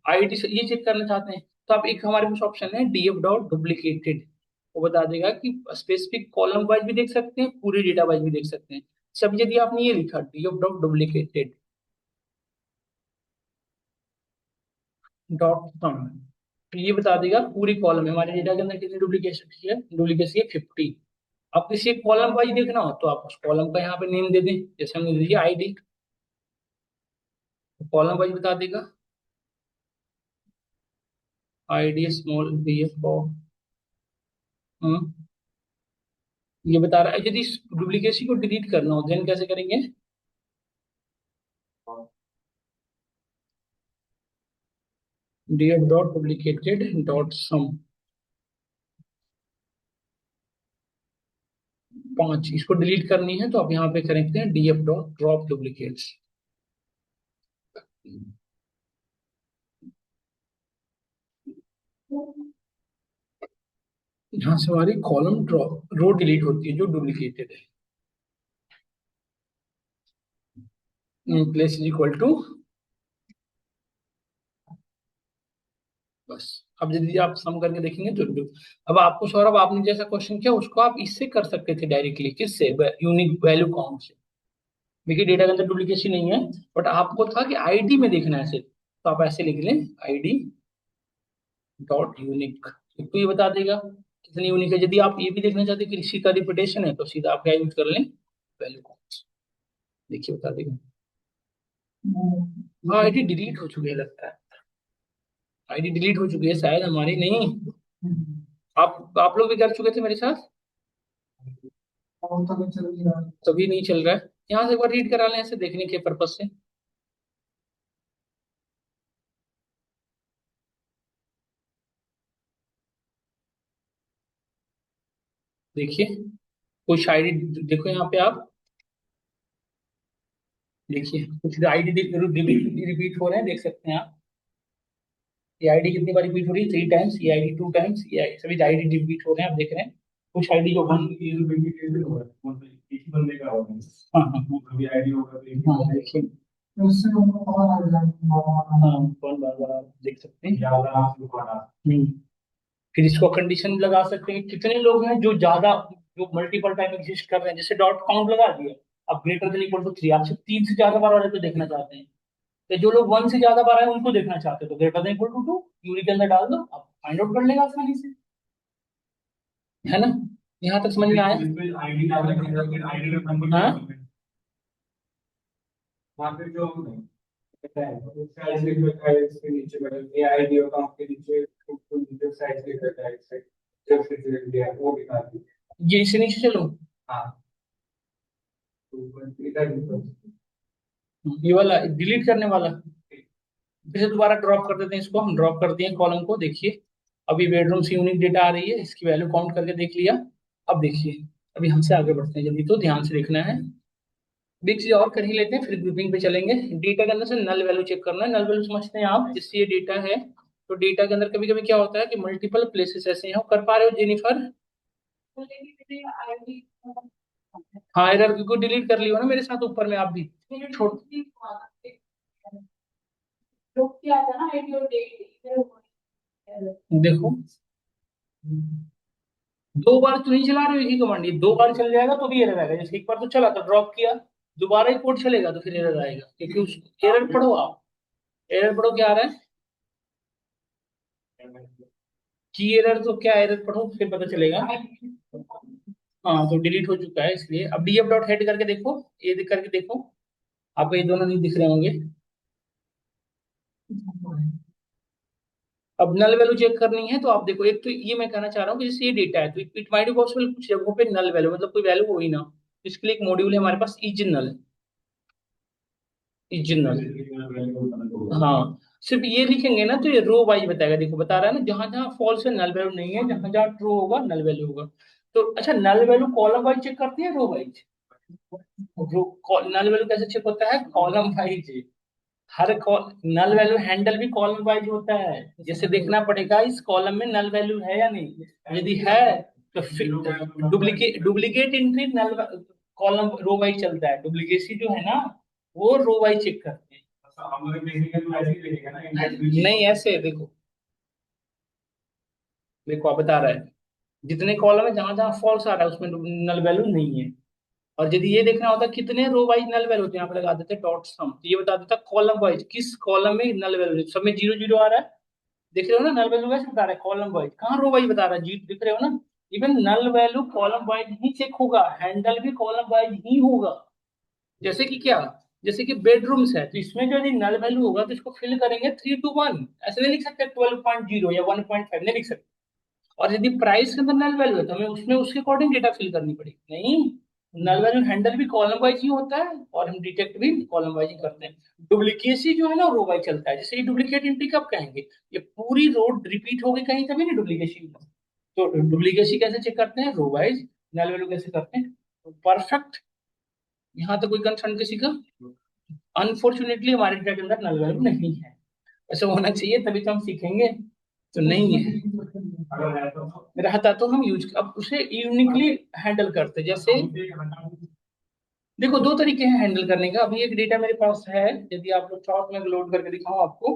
A: आईडी से ये चेक करना चाहते हैं, तो आप एक हमारे पास ऑप्शन है डीएफ डॉट डुप्लीकेटेड, वो बता देगा कि स्पेसिफिक कॉलम वाइज भी देख सकते हैं, पूरे डेटा वाइज भी देख सकते हैं। सब यदि आपने ये लिखा डीएफ डॉट डुप्लीकेटेड डॉट सम, तो ये बता देगा पूरी कॉलम में हमारे डेटा के अंदर कितनी डुप्लीकेशन है, डुप्लीकेसी है 50। अब किसी एक कॉलम वाइज देखना हो तो आप उस कॉलम का यहाँ पे नेम दे दें, जैसे हमने दे दिया आईडी, तो कॉलम वाइज बता देगा, आईडी स्मॉल बी एफ और ये बता रहा है। यदि इस डुप्लीकेसी को डिलीट करना हो देन कैसे करेंगे, डीएफ डॉट डुप्लीकेटेड डॉट सम 5, इसको डिलीट करनी है तो आप यहाँ पे करेंगे हैं डीएफ डॉट ड्रॉप डुप्लीकेट्स। यहाँ से हमारी कॉलम ड्रॉप रो डिलीट होती है जो डुप्लीकेटेड है, प्लेस इज इक्वल टू, बस। अब यदि आप सम करके देखेंगे तो अब आपको सौरभ आपने जैसा क्वेश्चन किया उसको आप इससे कर सकते थे डायरेक्टली, किससे, यूनिक वैल्यू काउंट से। देखिए डेटा के अंदर डुप्लीकेशन नहीं है, बट आपको था कि आईडी में देखना है सिर्फ, तो आप ऐसे लिख लें आईडी डॉट यूनिक, तो ये बता देगा कितनी यूनिक है। यदि आप ये भी देखना चाहते हैं कि इसी का रिपीटेशन है तो सीधा आप क्या यूज कर लें, वैल्यू काउंट, देखिए बता देगा। हाँ आईडी डिलीट हो चुकी है लगता है, आईडी डिलीट हो चुकी है शायद, हमारी नहीं। आप लोग भी कर चुके थे मेरे साथ, तभी नहीं चल रहा है। यहाँ से एक बार रीड करा लें ऐसे देखने के पर्पज से। देखिए कुछ आईडी, देखो यहाँ पे आप देखिए कुछ आईडी रिपीट हो रहे हैं, देख सकते हैं आप। ये आईडी कितनी बार रिपीट हो रही है, 3 टाइम्स, ये आईडी 2 टाइम्स, ये सभी आईडी रिपीट हो रहे हैं, आप देख रहे हैं। कुछ आईडी जो वन, हाँ हाँ हाँ, हाँ देखिए, हाँ कौन बार बार आप देख सकते हैं। फिर इसको कंडीशन लगा सकते हैं कितने लोग हैं जो ज्यादा, जो मल्टीपल टाइम एग्जिस्ट कर रहे हैं, जैसे डॉट काउंट लगा दिया। अब ग्रेटर देन इक्वल टू 3, आप सिर्फ 3 से ज्यादा बार वाले को देखना चाहते हैं, तो जो लोग 1 से ज्यादा बार आए उनको देखना चाहते हैं तो greater than equal to 2 query के अंदर डाल दो, आप फाइंड आउट कर लेगा आसानी से, है ना। यहाँ तक समझ में आया। हाँ ये इससे नीचे चलो, ये वाला डिलीट करने वाला, फिर से दोबारा ड्रॉप कर देते हैं इसको, हम ड्रॉप कर दिए कॉलम को, देखिए अभी बेडरूम से यूनिक डेटा आ रही है, इसकी वैल्यू काउंट करके देख लिया। अब देखिए, अभी हमसे आगे बढ़ते हैं जल्दी, तो ध्यान से देखना है। एक चीज और कर ही लेते हैं, फिर ग्रुपिंग पे चलेंगे। डेटा के अंदर से नल वैल्यू चेक करना है। नल वैल्यू समझते हैं आप, जिससे ये डेटा है। तो डेटा के अंदर कभी कभी क्या होता है कि मल्टीपल प्लेसेस ऐसे हैं, कर पा रहे हो जेनिफर? हाँ, एरर को डिलीट कर लियो ना मेरे साथ ऊपर में आप भी। छोड़। देखो, दो बार तो नहीं चला रहे हो एक ही कमांड, ये दो बार चल जाएगा तो भी एरर आएगा। जैसे एक बार तो चला तो ड्रॉप किया, दोबारा ही कोड चलेगा तो फिर एरर आएगा, क्योंकि उस एरर पढ़ो आप। एरर पढ़ो क्या आ रहा है, की एरर, तो क्या एरर पढ़ो फिर पता चलेगा। हाँ, तो डिलीट हो चुका है, इसलिए अब डीएफ डॉट हेड करके देखो, ये करके देखो, आपको ये दोनों नहीं दिख रहे होंगे। अब नल वैल्यू चेक करनी है तो आप देखो, एक तो ये मैं कहना चाह रहा हूँ कि जैसे ये डेटा है तो इट माइट बी पॉसिबल कुछ जगहों पे नल वैल्यू मतलब कोई वैल्यू हो ही ना। इसके लिए एक मॉड्यूल है हमारे पास, इज नल। इज नल, हाँ। सिर्फ ये लिखेंगे ना तो ये रो वाइज बताएगा। देखो बता रहा है ना, जहां जहां फॉल्स है नल वैल्यू नहीं है, जहां जहां ट्रू होगा नल वैल्यू होगा। तो अच्छा, null value column wise check करती है रो वाइज? नल वैल्यू कैसे चेक होता है, कॉलम वाइज। हर नल वैल्यू हैंडल भी कॉलम वाइज होता है। जैसे देखना पड़ेगा इस कॉलम में नल वैल्यू है या नहीं, यदि है तो फिर डुप्लीकेट डुप्लीकेट एंट्री नल कॉलम रो वाइज चलता है, डुप्लीकेसी जो है ना वो रो वाइज चेक करते हैं। हम लोग देखेंगे तो ऐसे ही देखेंगे ना, नहीं ऐसे देखो। देखो आप बता रहा है, जितने कॉलम है जहां जहां फॉल्स आ रहा है उसमें नल वैल्यू नहीं है। और यदि ये देखना होता है कितने रो वाइज नल वैल्यू होते हैं, यहाँ पे लगा देते डॉट सम, तो ये बता देता कॉलम वाइज किस कॉलम में नल वैल्यू, सब में जीरो जीरो आ रहा है। देख रहे हो ना, नल वैल्यू कैसे बता रहा है, कॉलम वाइज, कहाँ रो वाइज बता रहा है, जी दिख रहे हो ना। Even null value column wise ही चेक होगा, हैंडल भी कॉलम वाइज ही होगा। जैसे कि क्या, जैसे कि बेडरूम्स है तो इसमें जो यदि नल वैल्यू होगा तो इसको फिल करेंगे 3 to 1, ऐसे नहीं लिख सकते 12.0 या 1.5, नहीं लिख सकते। और यदि प्राइस के अंदर नल वैल्यू है तो हमें उसमें उसके अकॉर्डिंग डेटा फिल करनी पड़ेगी, नहीं। नल वैल्यू हैंडल भी कॉलम वाइज ही होता है और हम डिटेक्ट भी कॉलम वाइज ही करते हैं। डुप्लीकेसी जो है ना रो वाइज चलता है। जैसे ये डुप्लीकेट एंट्री कब कहेंगे, ये पूरी रोड रिपीट होगी कहीं तभी नहीं डुप्लीकेसी होगा। तो डुप्लीकेसी कैसे चेक करते हैं, रो वाइज। नल वैल्यू कैसे करते हैं, परफेक्ट। यहाँ तो कोई कंसर्न किसी का? अनफॉर्चुनेटली हमारे डेटा के अंदर नल वैल्यू नहीं है। ऐसा होना चाहिए तभी तो हम सीखेंगे, तो नहीं है। रहता तो हम यूज, अब उसे यूनिकली हैंडल करते। जैसे देखो, दो तरीके हैं हैंडल करने का। अभी एक डेटा मेरे पास है, यदि आप लोग चाहो तो मैं लोड करके दिखाऊं आपको।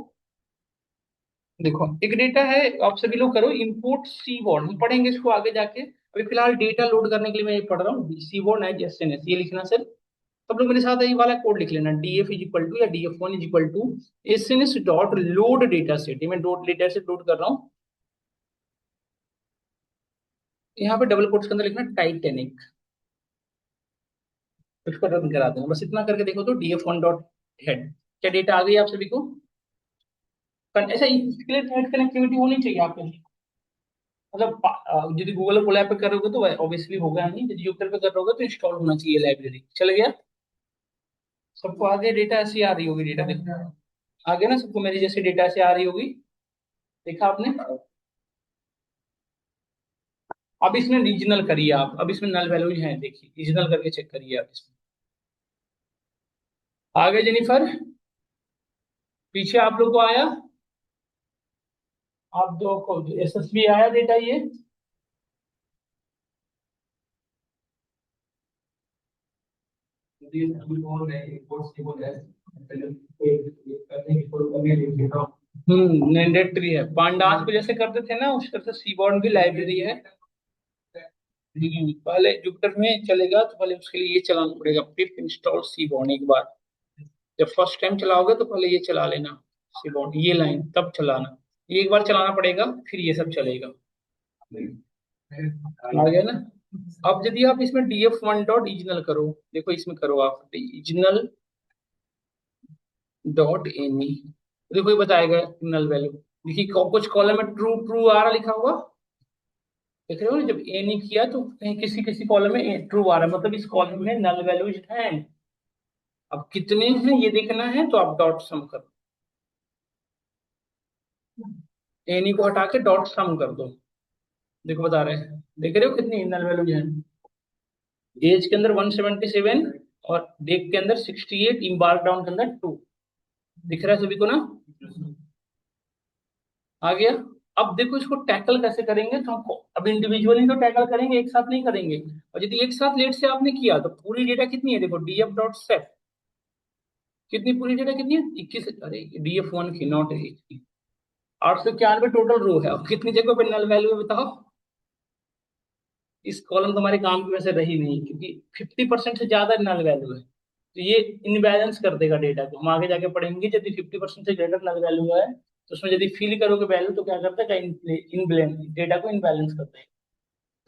A: देखो एक डेटा है, आप सभी लोग करो इंपोर्ट सी बोर्ड, हम पढ़ेंगे इसको आगे जाके। अभी फिलहाल डेटा लोड करने के लिए मैं ये पढ़ रहा हूँ, seaborn as s N s, ये लिखना सर। सब लोग मेरे साथ ये वाला कोड लिख लेना, डीएफ इज इक्वल टू या DF one is equal to S N S dot load data set. ये मैं डॉट डेटा सेट लोड कर रहा हूँ। यहाँ पे डबल कोट्स के अंदर लिखना टाइटेनिक, उसको रन करा देना। बस इतना करके देखो तो डीएफ1 डॉट हेड, क्या डेटा आ गई आप सभी को? ऐसा इसके लिए नेट कनेक्टिविटी होनी चाहिए आपके लिए। मतलब यदि गूगल कोलैब पे कर रहोगे तो ऑब्वियसली होगा नहीं, यदि यूट्यूब पे कर रहोगे तो इंस्टॉल होना चाहिए लाइब्रेरी। चल गया सबको? आगे डेटा ऐसी आ रही होगी, डेटा देखो आगे ना सबको मेरी जैसे डेटा ऐसे आ रही होगी, देखा आपने? अब इसमें रीजनल करिए आप, अब इसमें नल वैल्यूज हैं, देखिए रीजनल करके चेक करिए आप इसमें। आगे जेनिफर, पीछे आप लोग को आया, आप दो को एसएसबी आया डेटा ये। मैंडेटरी है, पांडास को जैसे करते थे ना उस तरह से सीबॉर्न की लाइब्रेरी है। पहले जुपिटर में चलेगा तो पहले उसके लिए ये चलाना पड़ेगा, पिप इंस्टॉल सीबॉर्न एक बार। जब फर्स्ट टाइम चलाओगे तो पहले ये चला लेना, सीबॉर्न ये लाइन तब चलाना। ये एक बार चलाना पड़ेगा फिर ये सब चलेगा। आ गया ना? अब यदि आप इसमें df1 डॉट इजनल करो, देखो इसमें करो आप इजनल डॉट एनी, देखो ये बताएगा नल वैल्यू। देखिए कुछ कॉलम में ट्रू ट्रू आ रहा लिखा हुआ, देख रहे हो ना? जब एनी किया तो कहीं किसी किसी कॉलम में ट्रू आ रहा है, मतलब इस कॉलम में नल वैल्यूज हैं। अब कितने हैं ये देखना है तो आप डॉट सम करो। एनी को हटा के डॉट सम कर दो। देखो बता रहे हैं, देख रहे हो कितनी नल वैल्यूज हैं। एज के अंदर 177 और डेक के अंदर 68, इम्बार्क डाउन के अंदर 2। दिख रहा है सभी को ना? आ गया। अब देखो इसको टैकल कैसे करेंगे, तो हमको अब इंडिविजुअली तो टैकल करेंगे, एक साथ नहीं करेंगे। और यदि एक साथ लेट से आपने किया तो पूरी डेटा कितनी है, देखो डीएफ डॉट सेट, कितनी पूरी डेटा कितनी है 21, अरे डीएफ वन की नॉट 891 टोटल रो है। अब कितनी जगह पे नल वैल्यू है बताओ। इस कॉलम तो हमारे काम की वजह से रही नहीं, क्योंकि 50% से ज्यादा नल वैल्यू है, तो ये इनबैलेंस कर देगा डेटा को। हम आगे जाके पढ़ेंगे यदि 50% से ग्रेटर नल वैल्यू है तो उसमें यदि फिल करोगे वैल्यू तो क्या करता है, इन डेटा को इनबैलेंस करता है।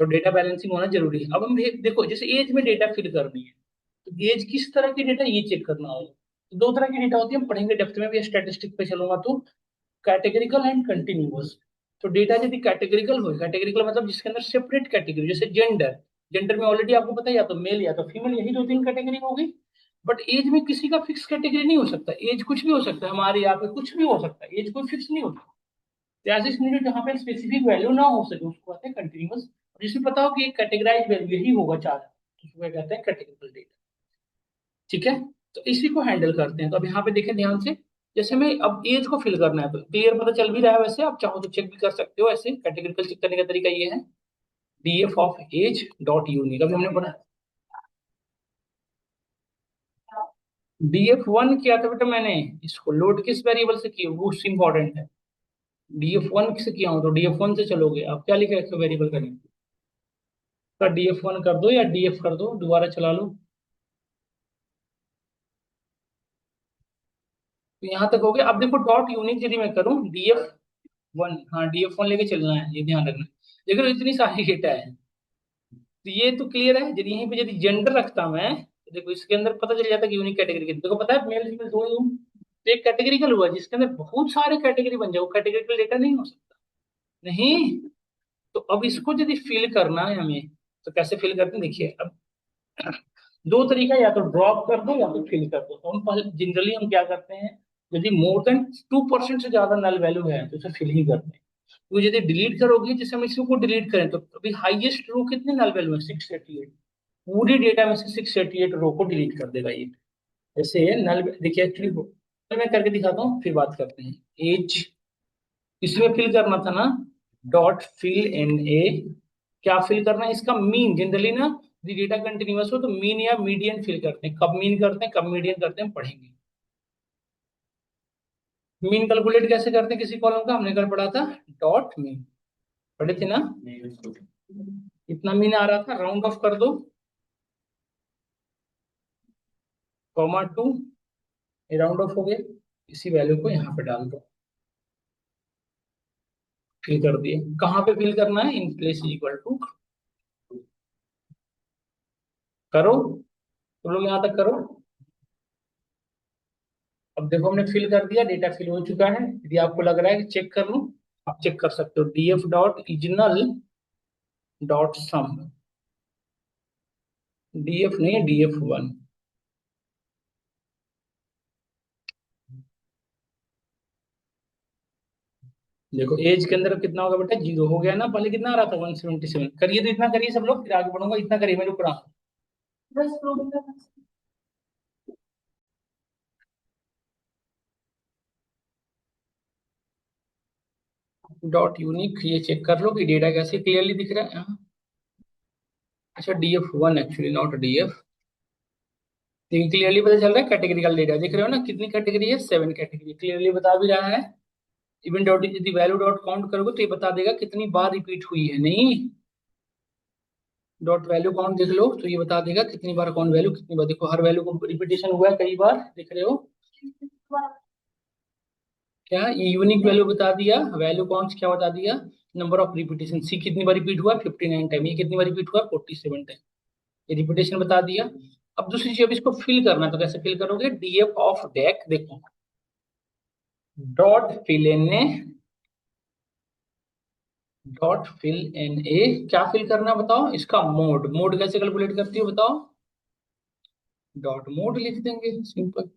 A: तो डेटा बैलेंसिंग होना जरूरी है। अब हम देखो जैसे एज में डेटा फिल करनी है, तो एज किस तरह की डेटा ये चेक करना होगा। तो दो तरह की डेटा होती है, हम पढ़ेंगे डेप्थ में भी, स्टैटिस्टिक पे चलूंगा तो कैटेगरिकल एंड कंटिन्यूअस। तो डेटा यदि कैटेगरिकल हो, कैटेगरिकल मतलब जिसके अंदर सेपरेट कैटेगरी, जैसे जेंडर, जेंडर में ऑलरेडी आपको पता है या तो मेल या तो फीमेल, यही दो तीन कैटेगरी होगी। बट एज में किसी का फिक्स कैटेगरी नहीं हो सकता, एज कुछ भी हो सकता है, हमारे यहाँ पे कुछ भी हो सकता है, एज कोई फिक्स नहीं होता। तो ऐसे सिनेरियो जहाँ पे स्पेसिफिक वैल्यू ना हो सके उसको कहते हैं कंटिन्यूअस। और जिसमें पता हो कि एक कैटेगराइज वैल्यू यही होगा चार, तो उसको क्या कहते हैं कैटेगरिकल डेटा। ठीक है, तो इसी को हैंडल करते हैं। तो अब यहाँ पे देखें ध्यान से, जैसे हमें अब एज को फिल करना है तो क्लियर पता चल भी रहा है, वैसे आप चाहो तो चेक भी कर सकते हो। ऐसे कैटेगरिकल चेक करने का तरीका ये है, DF of age dot unique. अभी हमने पढ़ा डीएफ वन किया था बेटा मैंने, इसको लोड किस वेरिएबल से किया वो इंपॉर्टेंट है। डीएफ वन से किया हूँ तो डीएफ वन से चलोगे, आप क्या लिखा है वेरिएबल करेंगे का डीएफ वन कर दो या डीएफ कर दो, दोबारा चला लो। तो यहाँ तक हो गया। अब देखो डॉट यूनिक यदि मैं करूँ डीएफ वन, हाँ डीएफ वन लेके चलना है, ये ध्यान रखना। देखो इतनी सारी डेटा है, तो ये तो क्लियर है। यदि यहीं पे यदि जेंडर रखता मैं तो देखो इसके अंदर पता चल जाता कि यूनिक कैटेगरी की, देखो पता है मेल फीमेल दो ही हूँ, तो एक कैटेगरिकल हुआ जिसके अंदर बहुत सारे कैटेगरी बन जाए, वो कैटेगरिकल डेटा नहीं हो सकता। नहीं। तो अब इसको यदि फिल करना है हमें, तो कैसे फिल करते हैं देखिए। अब दो तरीका, या तो ड्रॉप कर दो या तो फिल कर दो। तो हम पहले जनरली हम क्या करते हैं, यदि मोर देन 2% से ज्यादा नल वैल्यू है तो उसे फिल ही करते हैं। तो यदि डिलीट करोगे, जैसे हम इसको डिलीट करें तो अभी हाईएस्ट रो कितनी नल वैल्यू है 688, पूरी डेटा में से 688 रो को डिलीट कर देगा ये। जैसे नल देखिए एक्चुअली मैं करके दिखाता हूँ फिर बात करते हैं। एज इसमें फिल करना था ना, डॉट फिल एन ए, क्या फिल करना है इसका मीन। जनरली ना यदि डेटा कंटिन्यूअस हो तो मीन या मीडियन फिल करते हैं, कब मीन करते हैं कब मीडियन करते हैं पढ़ेंगे। मीन कैलकुलेट कैसे करते हैं किसी कॉलम का, हमने कल पढ़ा था डॉट मीन, पढ़े थे ना। इतना मीन आ रहा था, राउंड ऑफ कर दो, कॉमा टू, ये राउंड ऑफ हो गया, इसी वैल्यू को यहाँ पे डाल दो, फिल कर दिए। कहाँ पे फिल करना है, इन प्लेस इक्वल टू, करो तुम लोग यहाँ तक करो। अब देखो हमने फिल कर दिया, डेटा फिल हो चुका है। यदि आपको लग रहा है कि चेक कर लूं, आप चेक कर सकते हो, डीएफ डॉट इजनल डॉट सम, डीएफ नहीं डीएफ वन। देखो एज के अंदर कितना होगा बेटा, जीरो हो गया ना, पहले कितना आ रहा था 177। करिए तो इतना करिए सब लोग, फिर आगे बढ़ूंगा, इतना करिए मैं रुक रहा हूँ। डॉट यूनिक ये चेक कर लो कि डेटा कैसे क्लियरली दिख रहा है। हाँ। अच्छा DF one actually not DF, clearly पता चल रहा है कैटेगरिकल डेटा, देख रहे हो ना कितनी कैटेगरी है, 7 कैटेगरी, क्लियरली बता भी रहा है। इवन डॉट यदि वैल्यू डॉट काउंट करोगे तो ये बता देगा कितनी बार रिपीट हुई है, नहीं डॉट वैल्यू काउंट देख लो तो ये बता देगा कितनी बार कौन वैल्यू कितनी बार, देखो हर वैल्यू को रिपीटेशन हुआ है कई बार, देख रहे हो क्या, ये यूनिक वैल्यू बता दिया, वैल्यू काउंट क्या बता दिया, नंबर ऑफ रिपीटेशन, सी कितनी बार रिपीट हुआ 59 टाइम, ये कितनी बार रिपीट हुआ 47 टाइम, ये रिपीटेशन बता दिया। अब दूसरी चीज, अब इसको फिल करना है तो कैसे फिल करोगे, डीएफ ऑफ डेक, देखो dot fill N A, dot fill N A, क्या फिल करना है बताओ, इसका मोड, मोड कैसे कैलकुलेट करती हो बताओ, डॉट मोड लिख देंगे सिंपल,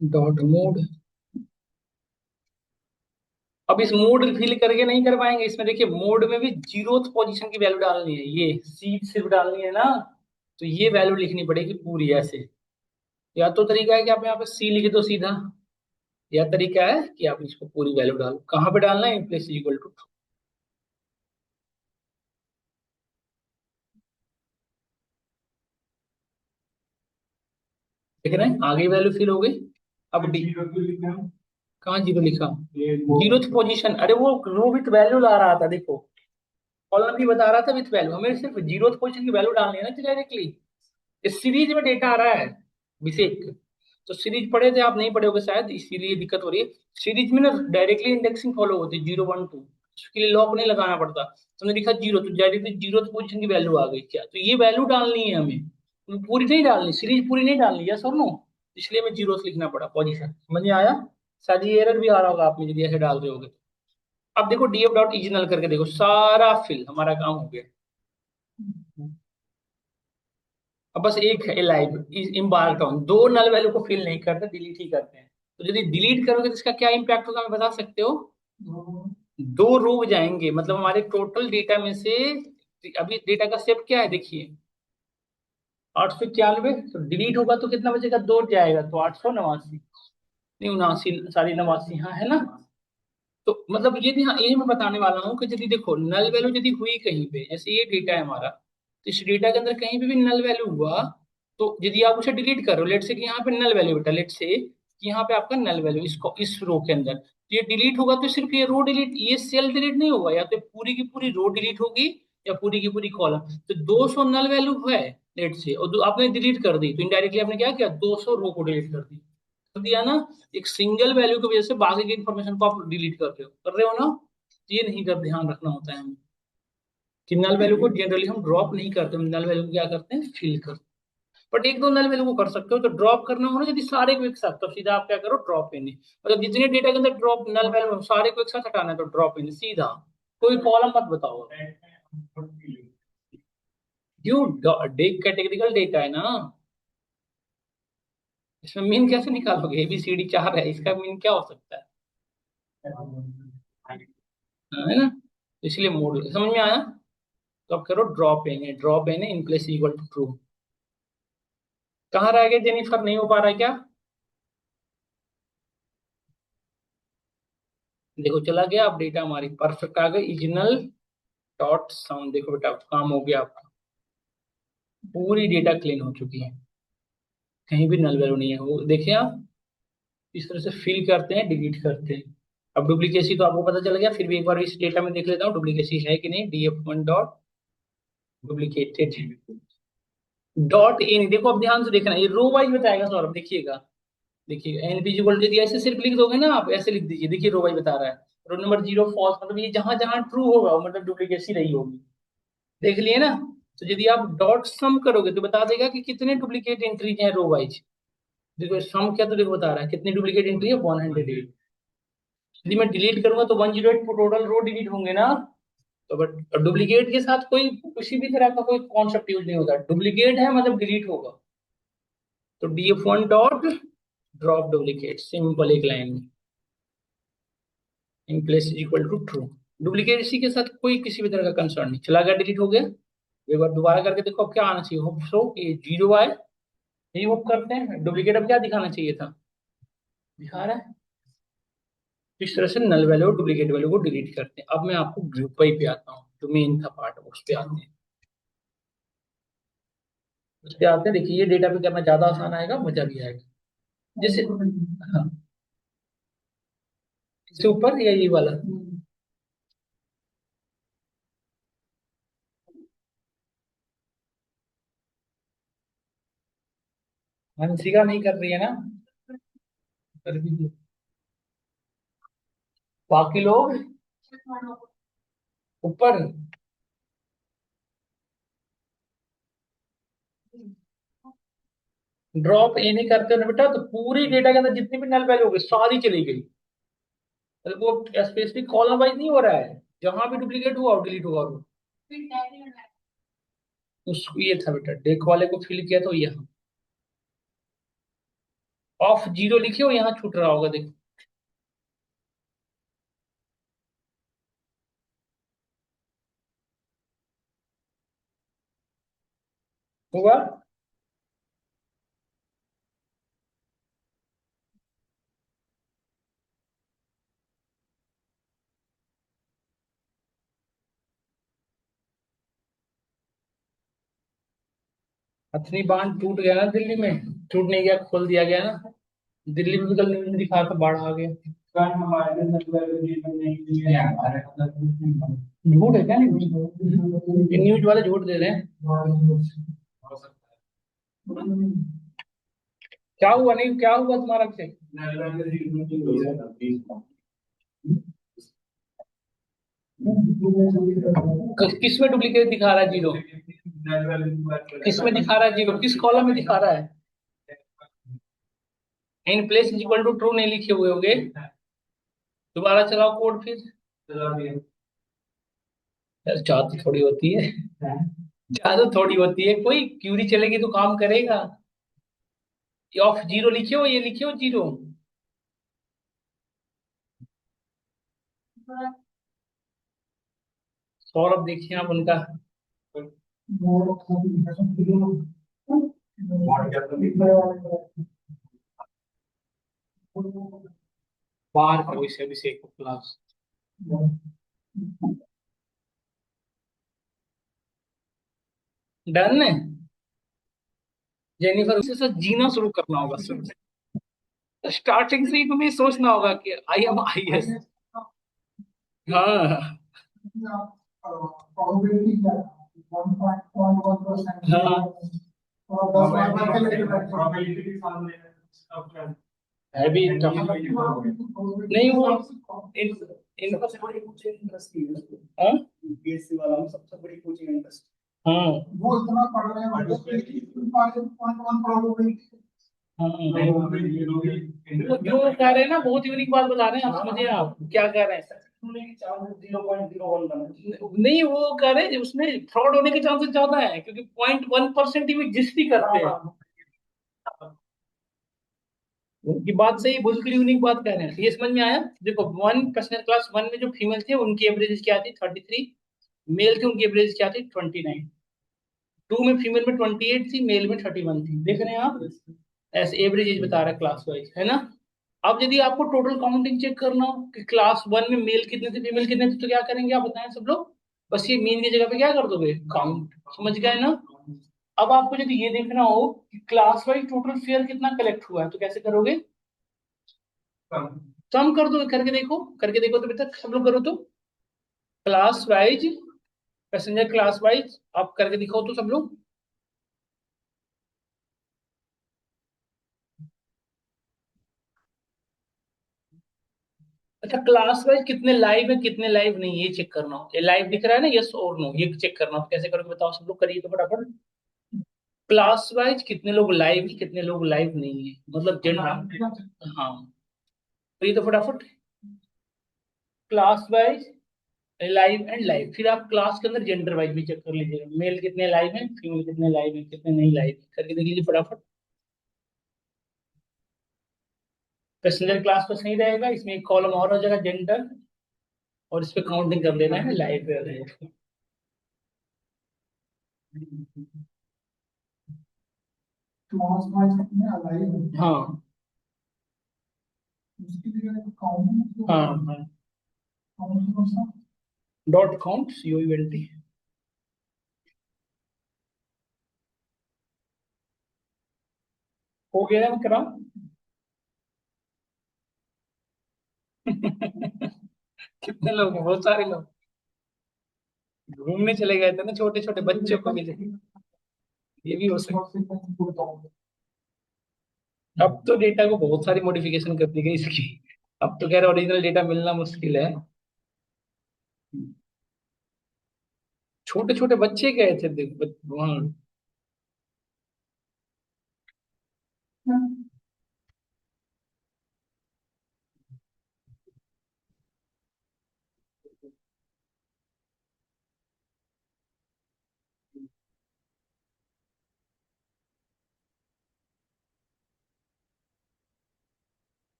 A: डॉट मोड अब इस मोड फिल करके नहीं कर पाएंगे, इसमें देखिए मोड में भी जीरोथ पोजीशन की वैल्यू डालनी है, ये सी सिर्फ डालनी है ना, तो ये वैल्यू लिखनी पड़ेगी पूरी ऐसे। या तो तरीका है कि आप यहाँ पे सी लिख दो सीधा, या तरीका है कि आप इसको पूरी वैल्यू डालो। कहाँ पे डालना है? इम्प्लिसिट इक्वल टू, देख रहे हैं आगे वैल्यू फिल हो गई। अब डी, कहाँ जीरो लिखा? जीरोथ पोजीशन, अरे वो रो विथ वैल्यू ला रहा था देखो, कॉलम भी बता रहा था विथ वैल्यू, हमें सिर्फ जीरोथ पोजीशन की वैल्यू डालनी है ना डायरेक्टली। इस सीरीज में डेटा आ रहा है अभिषेक, तो सीरीज पढ़े थे आप? नहीं पढ़े होगे शायद, इसीलिए दिक्कत हो रही है। सीरीज में ना डायरेक्टली इंडेक्सिंग फॉलो होती है, 0 1 2, उसके लिए लॉक नहीं लगाना पड़ता। तुमने लिखा जीरो तो डायरेक्टली जीरो पोजीशन की वैल्यू आ गई क्या, तो ये वैल्यू डालनी है हमें, पूरी नहीं डालनी, सीरीज पूरी नहीं डालनी, यस और नो। इसलिए हमें जीरो लिखना पड़ा पोजीशन, समझ में आया? शायद ये एरर भी आ रहा होगा आप में यदि ऐसे डाल रहे होगे। अब देखो डीएफ डॉट इजनल करके देखो, सारा फिल हमारा काम हो गया। अब बस एक है लाइव इम्बार्क ऑन, दो नल वैल्यू को फिल नहीं करते, डिलीट ही करते हैं। तो यदि डिलीट करोगे तो इसका क्या इम्पैक्ट होगा, हमें बता सकते हो? दो रो जाएंगे, मतलब हमारे टोटल डेटा में से, अभी डेटा का शेप क्या है देखिए, 891, तो डिलीट होगा तो कितना बचेगा? दो जाएगा तो 889, नहीं 79, सारी 89, हाँ है ना। तो मतलब ये हाँ ये मैं बताने वाला हूँ कि यदि देखो नल वैल्यू यदि हुई कहीं पे, जैसे ये डेटा है हमारा, तो इस डेटा के अंदर कहीं पे भी नल वैल्यू हुआ, तो यदि आप उसे डिलीट करो, लेट से कि यहाँ पे नल वैल्यू बेटा, लेट से कि यहाँ पे आपका नल वैल्यू इसको इस रो के अंदर, तो ये डिलीट होगा तो सिर्फ ये रो डिलीट, ये सेल डिलीट नहीं होगा, या तो पूरी की पूरी रो डिलीट होगी या पूरी की पूरी कॉलम। तो 200 नल वैल्यू है लेट से, और आपने डिलीट कर दी, तो इनडायरेक्टली आपने क्या किया? 200 रो को डिलीट कर दिया ना। एक सिंगल वैल्यू की वजह से बाकी की इंफॉर्मेशन को आप डिलीट कर रहे हो ना, तो ये नहीं कर, ध्यान रखना होता है हमें कि नल वैल्यू को जनरली हम ड्रॉप नहीं करते, हम नल वैल्यू को क्या करते हैं? फिल करते हैं। बट एक दो नल वैल्यू को कर सकते हो, तो ड्रॉप करना हो ना यदि सारे को एक साथ, तो सीधा आप क्या करो? ड्रॉप इन, मतलब जितने डेटा के अंदर ड्रॉप नल वैल्यू सारे को एक साथ हटाना है तो ड्रॉप इन सीधा, कोई कॉलम मत बताओ। क्यों? डेक कैटेगरिकल डेटा है ना, इसमें मीन कैसे निकालोगे? ABCD 4 है, इसका मीन क्या हो सकता है ना? तो इसलिए मोड समझ में आया। तो अब करो drop in, drop in in place equal to true. कहाँ रह गए जेनिफर, नहीं हो पा रहा है क्या? देखो चला गया, अब डेटा हमारी परफेक्ट आ गई, इजनल डॉट सम, देखो बेटा काम हो गया आपका, पूरी डेटा क्लीन हो चुकी है, कहीं भी नल वैल्यू नहीं है, वो देखिए आप इस तरह से फिल करते हैं, डिलीट करते हैं। अब डुप्लीकेसी तो आपको पता चल गया, फिर भी एक बार इस डेटा में देख लेता हूँ डुप्लीकेसी है कि नहीं। DF1 dot duplicated dot in, देखो अब ध्यान से देखना, ये रो वाइज बताएगा सौरभ, देखिएगा। देखिए एनपी इक्वल टू, ऐसे सिर्फ लिख दोगे ना आप, ऐसे लिख दीजिए, देखिए रो वाइज बता रहा है, रो नंबर जीरो फॉल्स, मतलब ये जहां जहां ट्रू होगा वो मतलब डुप्लीकेसी रही होगी, देख लिए ना। तो यदि आप डॉट सम करोगे तो बता देगा कि कितने डुप्लीकेट एंट्रीज हैं रो वाइज। देखो सम क्या, तो देखो बता रहा है कितनी डुप्लीकेट एंट्री है, 108। यदि मैं डिलीट करूंगा तो 108 टोटल रो डिलीट होंगे ना। तो बट डुप्लीकेट के साथ कोई किसी भी तरह का कोई कॉन्सेप्ट यूज नहीं होता, डुप्लीकेट है मतलब डिलीट होगा। तो DF1 dot drop duplicate, simple एक लाइन में, in place equal to true. Duplicate इसी के साथ कोई किसी भी तरह का कंसर्न नहीं, चला गया डिलीट हो गया। एक बार दोबारा करके देखो अब क्या आना चाहिए, होप सो ये जीरो आए, यही होप करते हैं। डुप्लीकेट अब क्या दिखाना चाहिए था, दिखा रहा है। इस तरह से नल वैल्यू और डुप्लीकेट वैल्यू को डिलीट करते हैं। अब मैं आपको ग्रुप वाई पे आता हूँ, जो मेन था पार्ट, उस पे आते हैं। उस पे आते हैं, देखिए ये डेटा पे करना ज्यादा आसान आएगा, मजा भी आएगा। जैसे हाँ, इससे ऊपर या ये वाला, हंसिका नहीं कर रही है ना? कर दीजिए, बाकी लोग ऊपर। ड्रॉप ए नहीं करते हो ना बेटा, तो पूरी डेटा के अंदर जितनी भी नल वैल्यू होगी सारी चली गई, मतलब वो स्पेसिफिक कॉलम वाइज नहीं हो रहा है, जहां भी डुप्लीकेट हुआ डिलीट हुआ वो। उस ये था बेटा, डेक वाले को फिल किया तो यहाँ ऑफ जीरो लिखे हो, यहाँ छूट रहा होगा देखो। हुआ। हथनी बांध टूट गया ना दिल्ली में। टूट नहीं गया, खोल दिया गया ना। दिल्ली में भी कल न्यूज में दिखा था, बाढ़ आ गया। झूठ है क्या? नहीं, न्यूज वाले झूठ दे रहे हैं। क्या हुआ? नहीं, क्या हुआ तुम्हारा से? किस में डुप्लीकेट दिखा रहा है जीरो? किस में दिखा रहा है जीरो? किस कॉलम में दिखा रहा है? In place is equal to true नहीं लिखे हुए होंगे। दोबारा चलाओ कोड फिर। यार चाहत थोड़ी होती है। चाहत थोड़ी होती है, कोई क्यूरी चलेगी तो काम करेगा। ये ऑफ जीरो लिखे हो, ये लिखे हो जीरो। सौरभ देखिए आप उनका। बाहर का विषय अभिषेक को क्लास। डन है। जेनिफर उसे सर जीना शुरू करना होगा शुरू से। स्टार्टिंग से ही तुम्हें सोचना होगा कि आई एम आई एस। हाँ। हाँ। है भी टफ। नहीं वो इन इनका सबसे बड़ी कोचिंग इंडस्ट्री है। हाँ, यूपीएससी वाला में सबसे बड़ी कोचिंग इंडस्ट्री। हाँ। वो इतना पढ़ रहे हैं हाँ। वो जो कह रहे हैं ना, बहुत यूनिक बात बता रहे हैं। आप समझिए, आप क्या कह रहे हैं? 0.01 नहीं, वो कह रहे हैं उसमें फ्रॉड होने के चांसेस ज्यादा है, क्योंकि 0.1% ही एग्जिस्ट ही करते हैं। उनकी बात सही, बिल्कुल यूनिक बात कह रहे हैं। ये समझ में आया? देखो, वन पर्सनल क्लास वन में जो फीमेल थे उनकी एवरेज क्या थी? 33। मेल थे उनकी एवरेज क्या थी? 29। टू में फीमेल में 28 थी, मेल में 31 थी। देख रहे हैं आप? ऐसे एवरेज एज बता रहा है क्लास वाइज, है ना? अब यदि आपको टोटल काउंटिंग चेक करना हो कि क्लास वन में मेल कितने थे, फीमेल कितने थे, तो क्या करेंगे आप बताएं सब लोग? बस ये मीन की जगह पे क्या कर दोगे? काउंट। समझ गए ना? अब आपको यदि ये देखना हो कि क्लास वाइज टोटल फेयर कितना कलेक्ट हुआ है, तो कैसे करोगे? सम कर दो। करके देखो, करके देखो तो बेटा, सब लोग करो तो। Class wise, passenger class wise आप करके दिखाओ तो सब लोग। अच्छा, क्लास वाइज कितने लाइव है कितने लाइव नहीं, ये चेक करना हो। ये लाइव दिख रहा है ना, यस और नो, ये चेक करना हो। कैसे करोगे बताओ सब लोग, करिए तो फटाफट। क्लास वाइज कितने लोग लाइव है कितने लोग लाइव नहीं है, मतलब जनरल। हाँ, तो ये तो फटाफट। Class wise, live and live, फिर आप क्लास के अंदर जेंडर वाइज भी चेक कर लीजिएगा। मेल कितने लाइव हैं, फीमेल कितने लाइव हैं, कितने नहीं लाइव, करके देख लीजिए फटाफट। पैसेंजर क्लास तो सही रहेगा, इसमें एक कॉलम और हो जाएगा जेंडर, और इस पे काउंटिंग कर लेना है लाइव पे। क्लास वाइज कितने लाइव हैं? हाँ। उसकी जगह काउंटिंग। हाँ हाँ। Dot count, COUNT। हो गया है करा। कितने लोग हैं? बहुत सारे लोग घूमने चले गए थे ना, छोटे छोटे बच्चों को मिले। ये भी हो सकता है। अब तो डेटा को बहुत सारी मॉडिफिकेशन कर दी गई इसकी। अब तो कह रहे ओरिजिनल डेटा मिलना मुश्किल है। छोटे छोटे बच्चे गए थे देख वहाँ।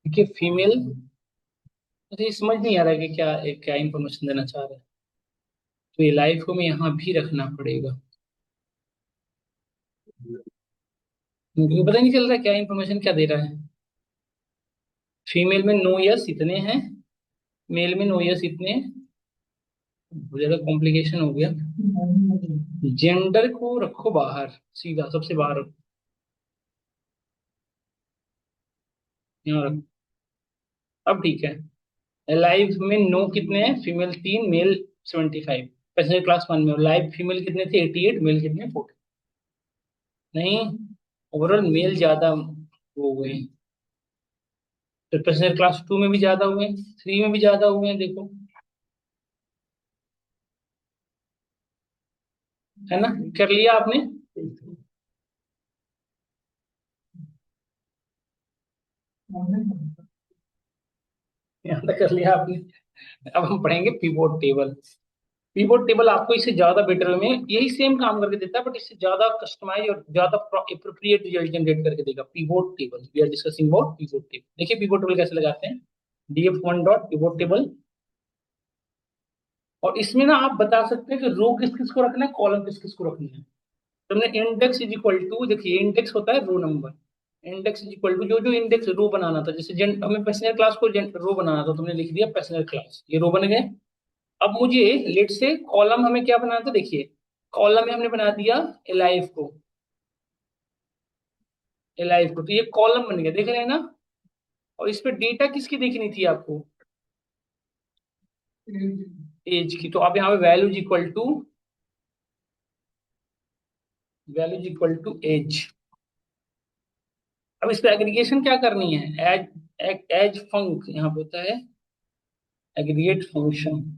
A: देखिए फीमेल, मुझे ये समझ नहीं आ रहा है कि क्या क्या इंफॉर्मेशन देना चाह रहे हैं। तो ये लाइफ को मैं यहाँ भी रखना पड़ेगा। क्योंकि पता ही नहीं चल रहा क्या इंफॉर्मेशन क्या दे रहा है। फीमेल में नो यस इतने हैं, मेल में नो यस इतने हैं। बहुत ज्यादा कॉम्प्लिकेशन हो गया। जेंडर को रखो बाहर, सीधा सबसे बाहर रखो, यहाँ रखो। अब ठीक है। लाइव में नो कितने हैं, फीमेल 3, मेल 75। पैसेंजर क्लास 1 में लाइव फीमेल कितने थे, 88, मेल कितने, 40। नहीं, ओवरऑल मेल ज्यादा हो गए। तो पैसेंजर क्लास 2 में भी ज्यादा हुए, 3 में भी ज्यादा हुए हैं, देखो। है ना, कर लिया आपने। यहाँ तक कर लिया आपने। अब हम पढ़ेंगे पिवोट टेबल। पिवोट टेबल आपको इससे ज्यादा बेटर वे में यही सेम काम करके देता है, बट इससे ज्यादा कस्टमाइज और ज्यादा अप्रोप्रिएट रिजल्ट जनरेट करके देगा। Pivot table, we are discussing about pivot table. देखिए पिवोट टेबल कैसे लगाते हैं। df1 dot pivot table. और इसमें ना आप बता सकते हैं कि रो किस किस को रखना है, कॉलम किस किस को रखना है। तो हमने इंडेक्स इज इक्वल टू, देखिए इंडेक्स होता है row number. Index is equal to जो जो इंडेक्स रो बनाना था, जैसे हमें पैसेंजर क्लास को रो बनाना था, तुमने लिख दिया पैसेंजर क्लास, ये रो बन गए। अब मुझे लेट से कॉलम हमें क्या बनाना था, देखिए कॉलम में हमने बना दिया एलाइव को। एलाइव को, तो ये कॉलम बन गया, देख रहे हैं ना। और इस पे डेटा किसकी देखनी थी आपको, एज की। तो अब यहाँ पे value is equal to age. अब इस पे एग्रीगेशन क्या करनी है, एज एज फंक यहाँ पे होता है, एग्रीगेट फंक्शन।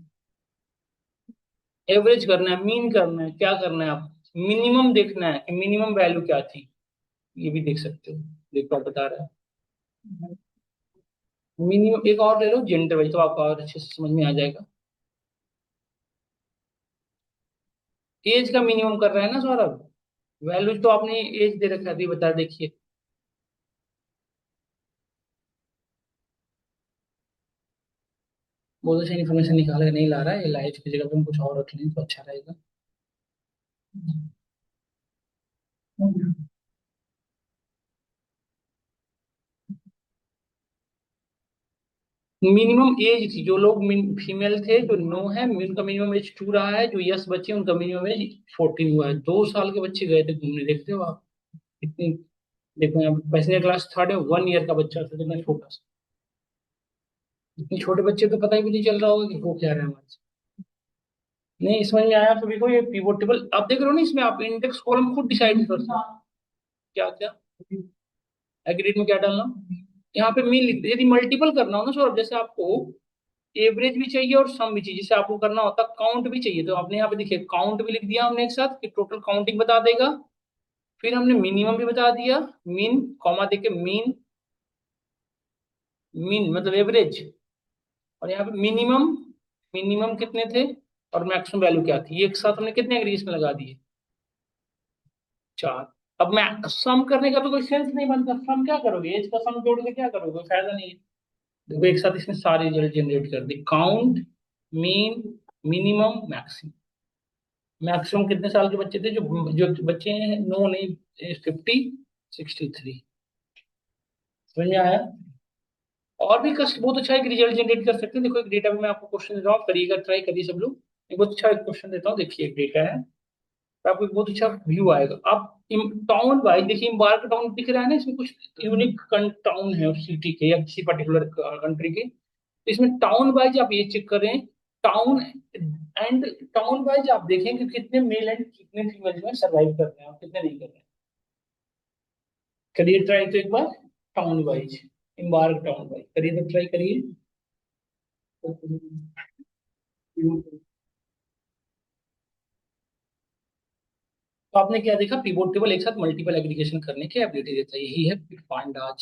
A: एवरेज करना है, मीन करना है, क्या करना है आप, मिनिमम देखना है कि मिनिमम वैल्यू क्या थी। ये भी देख सकते हो, देखो आप बता रहा है। मिनिमम एक और ले लो जेंडर वाइज, तो आपको और अच्छे से समझ में आ जाएगा। एज का मिनिमम कर रहा है ना सौरभ। वैल्यू तो आपने एज दे रखा थी, बता देखिए। बहुत अच्छा इन्फॉर्मेशन निकाल के नहीं ला रहा है, लाइफ की जगह पे हम कुछ और रख लें तो अच्छा रहेगा। मिनिमम एज थी, जो लोग फीमेल थे जो नो है, उनका मिनिमम एज 2 रहा है, जो यस बच्चे उनका मिनिमम एज 14 हुआ है। 2 साल के बच्चे गए थे घूमने, देखते हो आप कितनी। देखो यहाँ पैसेंजर क्लास 3 है, 1 ईयर का बच्चा था, कितना छोटा सा। इतने छोटे बच्चे तो पता ही भी नहीं चल रहा होगा कि वो क्या रहा है हमारे से। नहीं समझ में आया सभी को, ये पिवोट टेबल आप देख रहे हो ना, इसमें आप इंडेक्स कॉलम खुद डिसाइड कर सकते हो। क्या क्या एग्रीड में क्या डालना, यहाँ पे मीन लिख दे। यदि मल्टीपल करना हो ना सौरभ, जैसे आपको एवरेज भी चाहिए और सम भी चाहिए, जैसे आपको करना होता काउंट भी चाहिए, तो आपने यहाँ पे देखिए काउंट भी लिख दिया हमने एक साथ कि टोटल काउंटिंग बता देगा। फिर हमने मिनिमम भी बता दिया, मीन कॉमा देके मीन, मीन मतलब एवरेज। और यहाँ पे मिनिमम, मिनिमम कितने थे और मैक्सिमम वैल्यू क्या थी, ये एक साथ हमने कितने एग्रीज में लगा दिए, 4। अब मैं सम करने का तो कोई सेंस नहीं बनता, सम क्या करोगे, एज का सम जोड़ के क्या करोगे, फायदा नहीं है। देखो एक साथ इसने सारे रिजल्ट जनरेट कर दी, count, mean, minimum, maximum. Maximum कितने साल के बच्चे थे, जो जो बच्चे हैं, नो नहीं, 50, 63। समझ में आया। और भी कष्ट बहुत अच्छा एक रिजल्ट जनरेट कर सकते हैं। देखो एक डेटा में मैं आपको क्वेश्चन देता हूँ, करिएगा ट्राई करिए सब लोग। एक बहुत अच्छा एक क्वेश्चन देता हूँ, देखिए एक डेटा है, तो आपको एक बहुत अच्छा व्यू आएगा। आप टाउन वाइज देखिए, इम्बार्क टाउन दिख रहा है ना, इसमें कुछ यूनिक टाउन है उस सिटी के या किसी पर्टिकुलर कंट्री के। तो इसमें टाउन वाइज आप ये चेक करें, टाउन एंड टाउन वाइज आप देखें कि कितने मेल एंड कितने फीमेल जो है सर्वाइव कर रहे हैं और कितने नहीं कर रहे हैं। करिए ट्राई तो एक बार, town wise, embark town wise करिए, तो ट्राई करिए। तो आपने क्या देखा, पिवोट टेबल एक साथ मल्टीपल एग्रीगेशन करने की एबिलिटी देता है, यही है फाइंड आज।